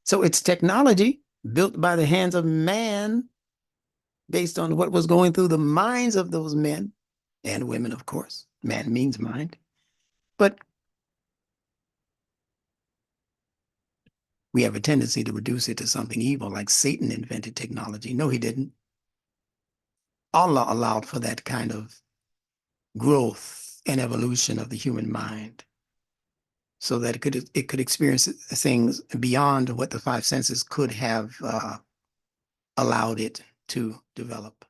so it's technology built by the hands of man, based on what was going through the minds of those men and women, of course. Man means mind. But we have a tendency to reduce it to something evil, like Satan invented technology. No, he didn't. Allah allowed for that kind of growth and evolution of the human mind, so that it could experience things beyond what the five senses could have allowed it to develop.